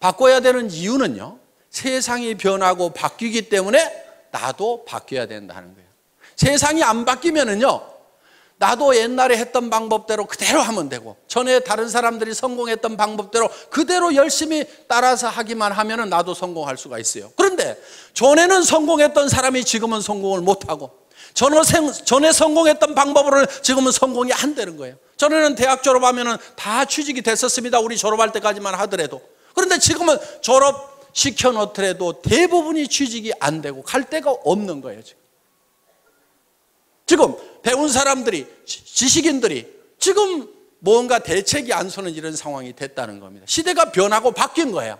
바꿔야 되는 이유는요, 세상이 변하고 바뀌기 때문에 나도 바뀌어야 된다는 거예요. 세상이 안 바뀌면은요, 나도 옛날에 했던 방법대로 그대로 하면 되고 전에 다른 사람들이 성공했던 방법대로 그대로 열심히 따라서 하기만 하면은 나도 성공할 수가 있어요. 그런데 전에는 성공했던 사람이 지금은 성공을 못하고 전에 성공했던 방법으로는 지금은 성공이 안 되는 거예요. 전에는 대학 졸업하면은 다 취직이 됐었습니다. 우리 졸업할 때까지만 하더라도. 그런데 지금은 졸업시켜 놓더라도 대부분이 취직이 안 되고 갈 데가 없는 거예요. 지금 배운 사람들이, 지식인들이 지금 뭔가 대책이 안 서는 이런 상황이 됐다는 겁니다. 시대가 변하고 바뀐 거예요.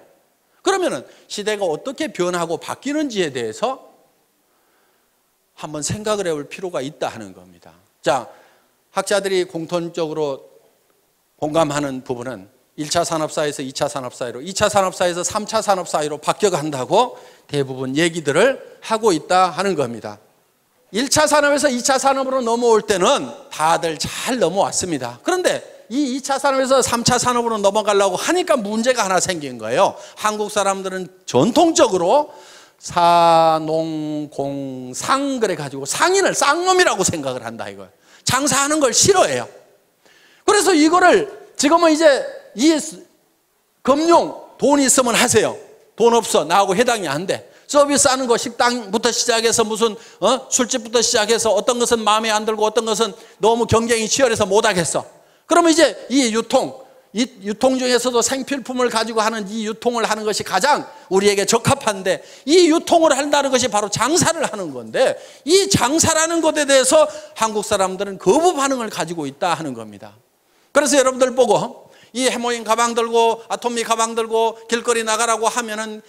그러면은 시대가 어떻게 변하고 바뀌는지에 대해서 한번 생각을 해볼 필요가 있다 하는 겁니다. 자, 학자들이 공통적으로 공감하는 부분은 1차 산업사회에서 2차 산업사회로, 2차 산업사회에서 3차 산업사회로 바뀌어간다고 대부분 얘기들을 하고 있다 하는 겁니다. 1차 산업에서 2차 산업으로 넘어올 때는 다들 잘 넘어왔습니다. 그런데 이 2차 산업에서 3차 산업으로 넘어가려고 하니까 문제가 하나 생긴 거예요. 한국 사람들은 전통적으로 사농공상 그래가지고 상인을 쌍놈이라고 생각을 한다 이거예요. 장사하는 걸 싫어해요. 그래서 이거를 지금은 이제 이 금융 돈 있으면 하세요. 돈 없어 나하고 해당이 안 돼. 서비스하는 거 식당부터 시작해서 무슨 술집부터 시작해서 어떤 것은 마음에 안 들고 어떤 것은 너무 경쟁이 치열해서 못 하겠어. 그러면 이제 이 유통 중에서도 생필품을 가지고 하는 이 유통을 하는 것이 가장 우리에게 적합한데 이 유통을 한다는 것이 바로 장사를 하는 건데 이 장사라는 것에 대해서 한국 사람들은 거부 반응을 가지고 있다 하는 겁니다. 그래서 여러분들 보고 이 해모인 가방 들고 아토미 가방 들고 길거리 나가라고 하면은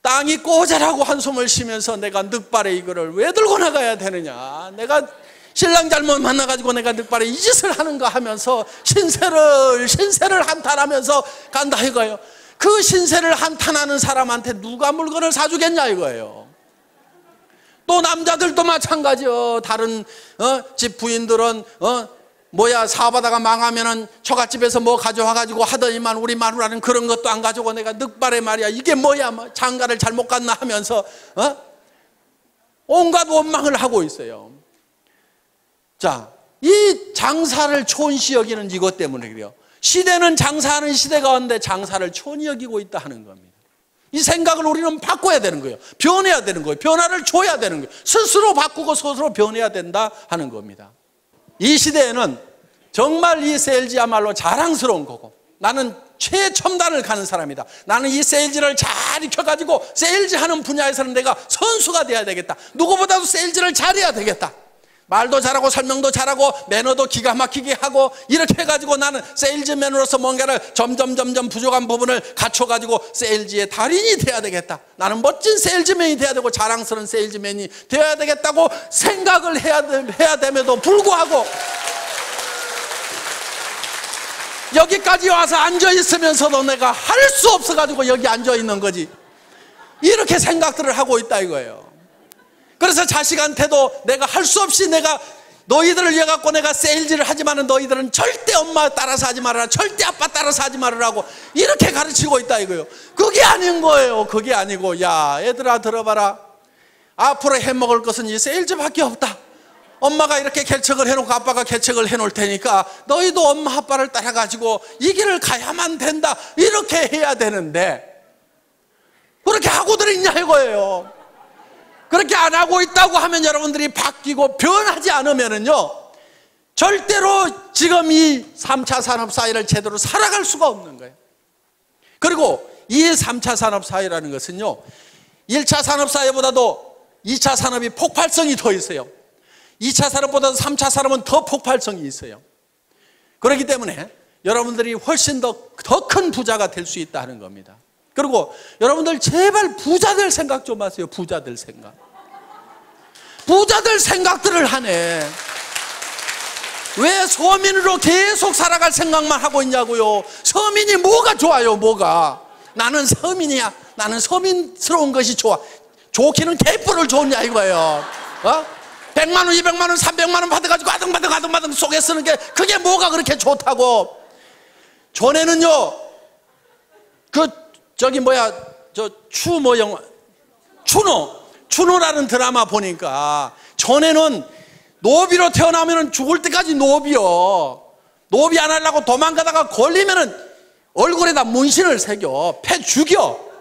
땅이 꼬자라고 한숨을 쉬면서 내가 늑발에 이거를 왜 들고 나가야 되느냐, 내가 신랑 잘못 만나가지고 내가 늑발에 이 짓을 하는가 하면서 신세를 한탄하면서 간다 이거예요. 그 신세를 한탄하는 사람한테 누가 물건을 사주겠냐 이거예요. 또 남자들도 마찬가지요. 다른 집 부인들은 사업하다가 망하면은 처갓집에서 뭐 가져와가지고 하더니만 우리 마누라는 그런 것도 안 가지고 내가 늑발에 말이야 이게 뭐야 뭐 장가를 잘못 갔나 하면서 온갖 원망을 하고 있어요. 자, 이 장사를 촌시 여기는 이것 때문에 그래요. 시대는 장사하는 시대 가운데 장사를 촌히 여기고 있다 하는 겁니다. 이 생각을 우리는 바꿔야 되는 거예요. 변해야 되는 거예요. 변화를 줘야 되는 거예요. 스스로 바꾸고 스스로 변해야 된다 하는 겁니다. 이 시대에는 정말 이 세일즈야말로 자랑스러운 거고 나는 최첨단을 가는 사람이다. 나는 이 세일즈를 잘 익혀가지고 세일즈하는 분야에서는 내가 선수가 돼야 되겠다. 누구보다도 세일즈를 잘해야 되겠다. 말도 잘하고 설명도 잘하고 매너도 기가 막히게 하고 이렇게 해가지고 나는 세일즈맨으로서 뭔가를 점점 부족한 부분을 갖춰가지고 세일즈의 달인이 돼야 되겠다. 나는 멋진 세일즈맨이 돼야 되고 자랑스러운 세일즈맨이 되어야 되겠다고 생각을 해야 됨에도 불구하고 여기까지 와서 앉아있으면서도 내가 할 수 없어가지고 여기 앉아있는 거지. 이렇게 생각들을 하고 있다 이거예요. 그래서 자식한테도 내가 할 수 없이 내가 너희들을 위해 갖고 내가 세일즈를 하지만은 너희들은 절대 엄마 따라서 하지 말아라. 절대 아빠 따라서 하지 말으라고 이렇게 가르치고 있다 이거예요. 그게 아닌 거예요. 그게 아니고 야 얘들아 들어봐라. 앞으로 해먹을 것은 이 세일즈밖에 없다. 엄마가 이렇게 개척을 해놓고 아빠가 개척을 해놓을 테니까 너희도 엄마 아빠를 따라가지고 이 길을 가야만 된다. 이렇게 해야 되는데 그렇게 하고들 있냐 이거예요. 그렇게 안 하고 있다고 하면 여러분들이 바뀌고 변하지 않으면은요 절대로 지금 이 3차 산업사회를 제대로 살아갈 수가 없는 거예요. 그리고 이 3차 산업사회라는 것은요 1차 산업사회보다도 2차 산업이 폭발성이 더 있어요. 2차 산업보다도 3차 산업은 더 폭발성이 있어요. 그렇기 때문에 여러분들이 훨씬 더 큰 부자가 될 수 있다는 겁니다. 그리고 여러분들 제발 부자들 생각 좀 하세요. 부자들 생각. 부자들 생각들을 하네. 왜 서민으로 계속 살아갈 생각만 하고 있냐고요. 서민이 뭐가 좋아요 뭐가. 나는 서민이야. 나는 서민스러운 것이 좋아. 좋기는 개뿔을 좋냐 이거예요. 100만 원 200만 원 300만 원 받아가지고 아등바등 속에 쓰는 게 그게 뭐가 그렇게 좋다고. 전에는요 추노라는 드라마 보니까 전에는 노비로 태어나면 죽을 때까지 노비요. 노비 안 하려고 도망가다가 걸리면은 얼굴에다 문신을 새겨 패 죽여.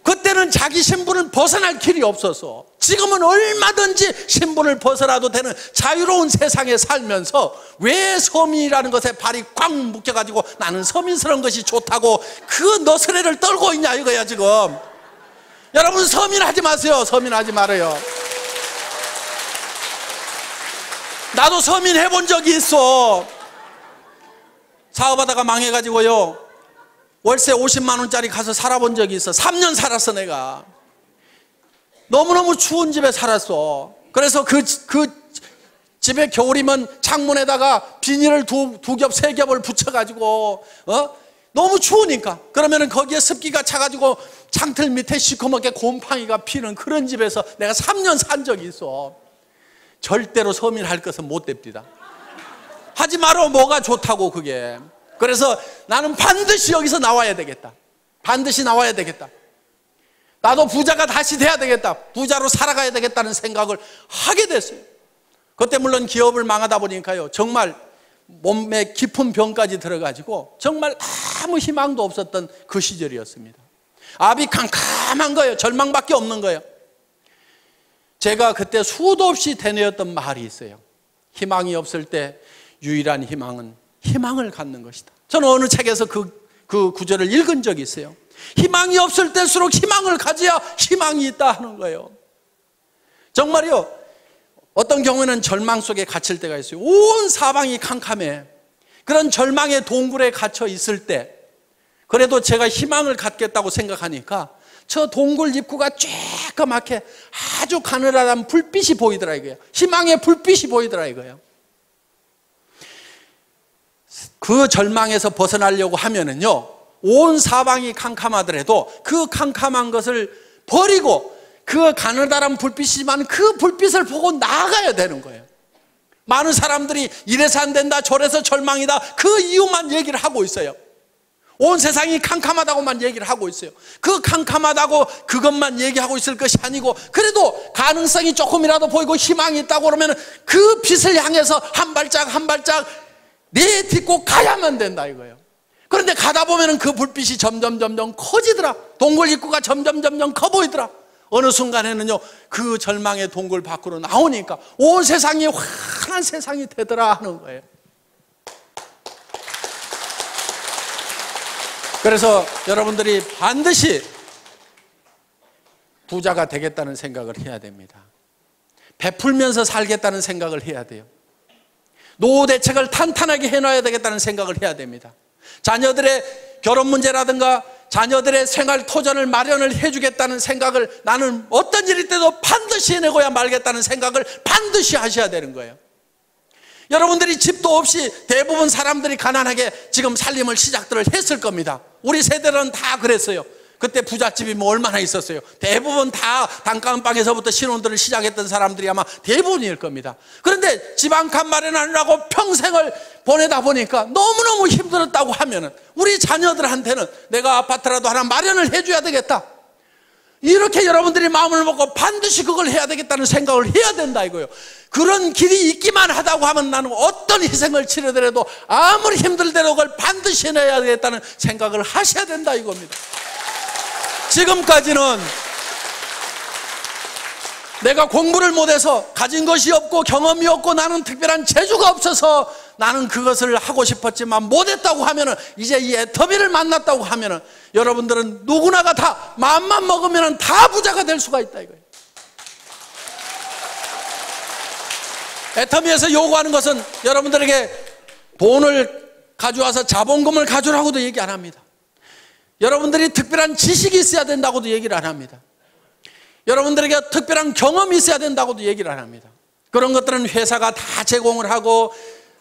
그때는 자기 신분을 벗어날 길이 없어서 지금은 얼마든지 신분을 벗어나도 되는 자유로운 세상에 살면서 왜 서민이라는 것에 발이 꽉 묶여가지고 나는 서민스러운 것이 좋다고 그 너스레를 떨고 있냐 이거야 지금. 여러분 서민하지 마세요. 서민하지 말아요. 나도 서민 해본 적이 있어. 사업하다가 망해가지고요 월세 50만 원짜리 가서 살아본 적이 있어. 3년 살았어 내가. 너무너무 추운 집에 살았어. 그래서 그 집에 겨울이면 창문에다가 비닐을 두 겹, 세 겹을 붙여가지고 너무 추우니까 그러면은 거기에 습기가 차가지고 창틀 밑에 시커멓게 곰팡이가 피는 그런 집에서 내가 3년 산 적이 있어. 절대로 서민할 것은 못 됩니다. 하지 마라. 뭐가 좋다고 그게. 그래서 나는 반드시 여기서 나와야 되겠다. 반드시 나와야 되겠다. 나도 부자가 다시 돼야 되겠다. 부자로 살아가야 되겠다는 생각을 하게 됐어요. 그때 물론 기업을 망하다 보니까요, 정말 몸에 깊은 병까지 들어가지고 정말 아무 희망도 없었던 그 시절이었습니다. 앞이 캄캄한 거예요. 절망밖에 없는 거예요. 제가 그때 수도 없이 되뇌었던 말이 있어요. 희망이 없을 때 유일한 희망은 희망을 갖는 것이다. 저는 어느 책에서 그 구절을 읽은 적이 있어요. 희망이 없을 때일수록 희망을 가져야 희망이 있다 하는 거예요. 정말요, 어떤 경우에는 절망 속에 갇힐 때가 있어요. 온 사방이 캄캄해. 그런 절망의 동굴에 갇혀 있을 때 그래도 제가 희망을 갖겠다고 생각하니까 저 동굴 입구가 쬐까맣게 아주 가느다란 불빛이 보이더라 이거예요. 희망의 불빛이 보이더라 이거예요. 그 절망에서 벗어나려고 하면은요, 온 사방이 캄캄하더라도 그 캄캄한 것을 버리고 그 가느다란 불빛이지만 그 불빛을 보고 나아가야 되는 거예요. 많은 사람들이 이래서 안 된다, 저래서 절망이다, 그 이유만 얘기를 하고 있어요. 온 세상이 캄캄하다고만 얘기를 하고 있어요. 그 캄캄하다고 그것만 얘기하고 있을 것이 아니고, 그래도 가능성이 조금이라도 보이고 희망이 있다고 그러면 그 빛을 향해서 한 발짝 한 발짝 내딛고 가야만 된다 이거예요. 그런데 가다 보면 그 불빛이 점점 커지더라. 동굴 입구가 점점 커 보이더라. 어느 순간에는요, 그 절망의 동굴 밖으로 나오니까 온 세상이 환한 세상이 되더라 하는 거예요. 그래서 여러분들이 반드시 부자가 되겠다는 생각을 해야 됩니다. 베풀면서 살겠다는 생각을 해야 돼요. 노후 대책을 탄탄하게 해놔야 되겠다는 생각을 해야 됩니다. 자녀들의 결혼 문제라든가 자녀들의 생활 토전을 마련을 해주겠다는 생각을 나는 어떤 일일 때도 반드시 해내고야 말겠다는 생각을 반드시 하셔야 되는 거예요. 여러분들이 집도 없이 대부분 사람들이 가난하게 지금 살림을 시작들을 했을 겁니다. 우리 세대는 다 그랬어요. 그때 부잣집이 뭐 얼마나 있었어요. 대부분 다 단칸방에서부터 신혼들을 시작했던 사람들이 아마 대부분일 겁니다. 그런데 집 한 칸 마련하느라고 평생을 보내다 보니까 너무너무 힘들었다고 하면은 우리 자녀들한테는 내가 아파트라도 하나 마련을 해줘야 되겠다, 이렇게 여러분들이 마음을 먹고 반드시 그걸 해야 되겠다는 생각을 해야 된다 이거예요. 그런 길이 있기만 하다고 하면 나는 어떤 희생을 치르더라도 아무리 힘들더라도 그걸 반드시 해내야 되겠다는 생각을 하셔야 된다 이겁니다. 지금까지는 내가 공부를 못해서 가진 것이 없고 경험이 없고 나는 특별한 재주가 없어서 나는 그것을 하고 싶었지만 못했다고 하면은, 이제 이 애터미를 만났다고 하면은 여러분들은 누구나가 다 마음만 먹으면 다 부자가 될 수가 있다 이거예요. 애터미에서 요구하는 것은 여러분들에게 돈을 가져와서 자본금을 가져오라고도 얘기 안 합니다. 여러분들이 특별한 지식이 있어야 된다고도 얘기를 안 합니다. 여러분들에게 특별한 경험이 있어야 된다고도 얘기를 안 합니다. 그런 것들은 회사가 다 제공을 하고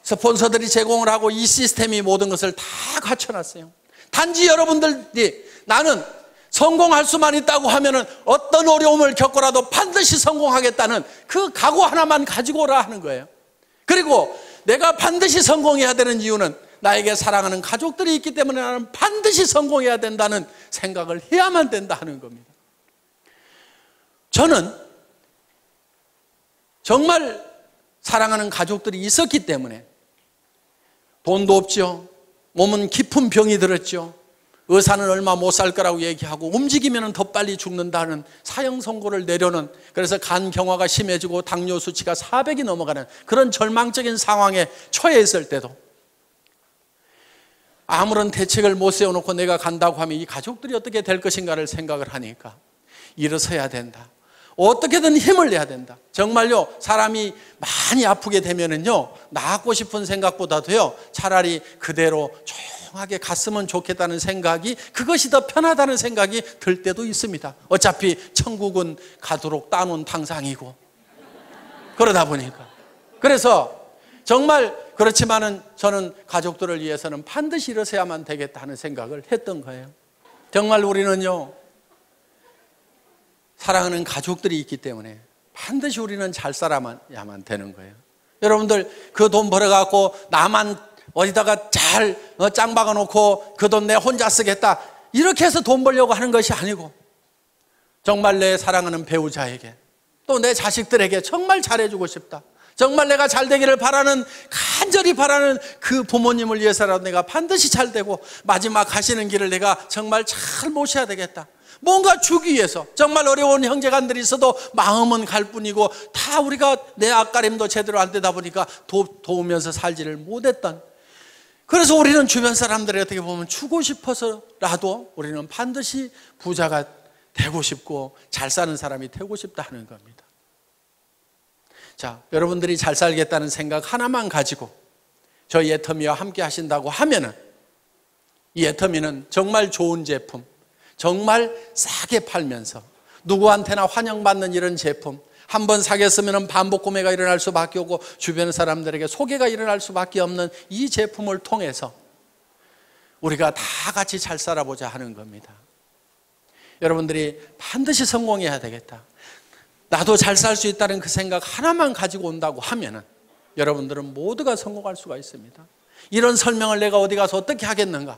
스폰서들이 제공을 하고 이 시스템이 모든 것을 다 갖춰놨어요. 단지 여러분들이 나는 성공할 수만 있다고 하면은 어떤 어려움을 겪고라도 반드시 성공하겠다는 그 각오 하나만 가지고 오라 하는 거예요. 그리고 내가 반드시 성공해야 되는 이유는 나에게 사랑하는 가족들이 있기 때문에 나는 반드시 성공해야 된다는 생각을 해야만 된다 하는 겁니다. 저는 정말 사랑하는 가족들이 있었기 때문에 돈도 없죠. 몸은 깊은 병이 들었죠. 의사는 얼마 못 살 거라고 얘기하고 움직이면 더 빨리 죽는다는 사형 선고를 내려는, 그래서 간 경화가 심해지고 당뇨 수치가 400이 넘어가는 그런 절망적인 상황에 처해 있을 때도 아무런 대책을 못 세워놓고 내가 간다고 하면 이 가족들이 어떻게 될 것인가를 생각을 하니까 일어서야 된다. 어떻게든 힘을 내야 된다. 정말요, 사람이 많이 아프게 되면은요, 나았고 싶은 생각보다도요, 차라리 그대로 조용하게 갔으면 좋겠다는 생각이, 그것이 더 편하다는 생각이 들 때도 있습니다. 어차피 천국은 가도록 따놓은 탕상이고, 그러다 보니까. 그래서 정말 그렇지만은 저는 가족들을 위해서는 반드시 일어서야만 되겠다 하는 생각을 했던 거예요. 정말 우리는요, 사랑하는 가족들이 있기 때문에 반드시 우리는 잘 살아야만 되는 거예요. 여러분들 그 돈 벌어갖고 나만 어디다가 잘 짱 박아놓고 그 돈 내 혼자 쓰겠다 이렇게 해서 돈 벌려고 하는 것이 아니고 정말 내 사랑하는 배우자에게 또 내 자식들에게 정말 잘해주고 싶다. 정말 내가 잘 되기를 바라는 간절히 바라는 그 부모님을 위해서라도 내가 반드시 잘 되고 마지막 가시는 길을 내가 정말 잘 모셔야 되겠다. 뭔가 주기 위해서 정말 어려운 형제간들이 있어도 마음은 갈 뿐이고 다 우리가 내 앞가림도 제대로 안 되다 보니까 도우면서 살지를 못했던, 그래서 우리는 주변 사람들이 어떻게 보면 주고 싶어서라도 우리는 반드시 부자가 되고 싶고 잘 사는 사람이 되고 싶다 하는 겁니다. 자, 여러분들이 잘 살겠다는 생각 하나만 가지고 저희 애터미와 함께 하신다고 하면은 이 애터미는 정말 좋은 제품, 정말 싸게 팔면서 누구한테나 환영받는 이런 제품, 한번 사겠으면 반복 구매가 일어날 수밖에 없고 주변 사람들에게 소개가 일어날 수밖에 없는 이 제품을 통해서 우리가 다 같이 잘 살아보자 하는 겁니다. 여러분들이 반드시 성공해야 되겠다, 나도 잘 살 수 있다는 그 생각 하나만 가지고 온다고 하면은 여러분들은 모두가 성공할 수가 있습니다. 이런 설명을 내가 어디 가서 어떻게 하겠는가,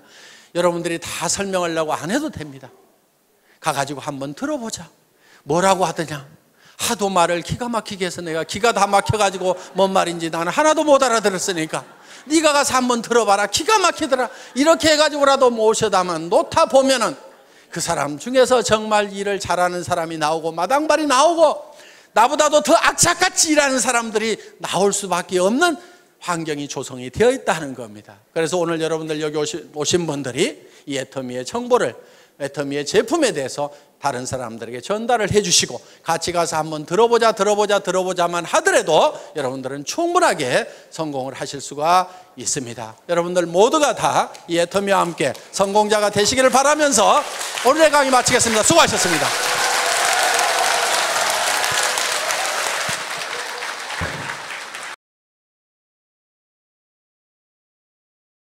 여러분들이 다 설명하려고 안 해도 됩니다. 가가지고 한번 들어보자. 뭐라고 하더냐, 하도 말을 기가 막히게 해서 내가 기가 다 막혀가지고 뭔 말인지 나는 하나도 못 알아들었으니까 네가 가서 한번 들어봐라, 기가 막히더라, 이렇게 해가지고라도 모셔다만 놓다 보면은 그 사람 중에서 정말 일을 잘하는 사람이 나오고 마당발이 나오고 나보다도 더 악착같이 일하는 사람들이 나올 수밖에 없는 환경이 조성이 되어 있다는 겁니다. 그래서 오늘 여러분들 여기 오신 분들이 이 애터미의 정보를, 애터미의 제품에 대해서 다른 사람들에게 전달을 해주시고 같이 가서 한번 들어보자만 하더라도 여러분들은 충분하게 성공을 하실 수가 있습니다. 여러분들 모두가 다 이 애터미와 함께 성공자가 되시기를 바라면서 오늘의 강의 마치겠습니다. 수고하셨습니다.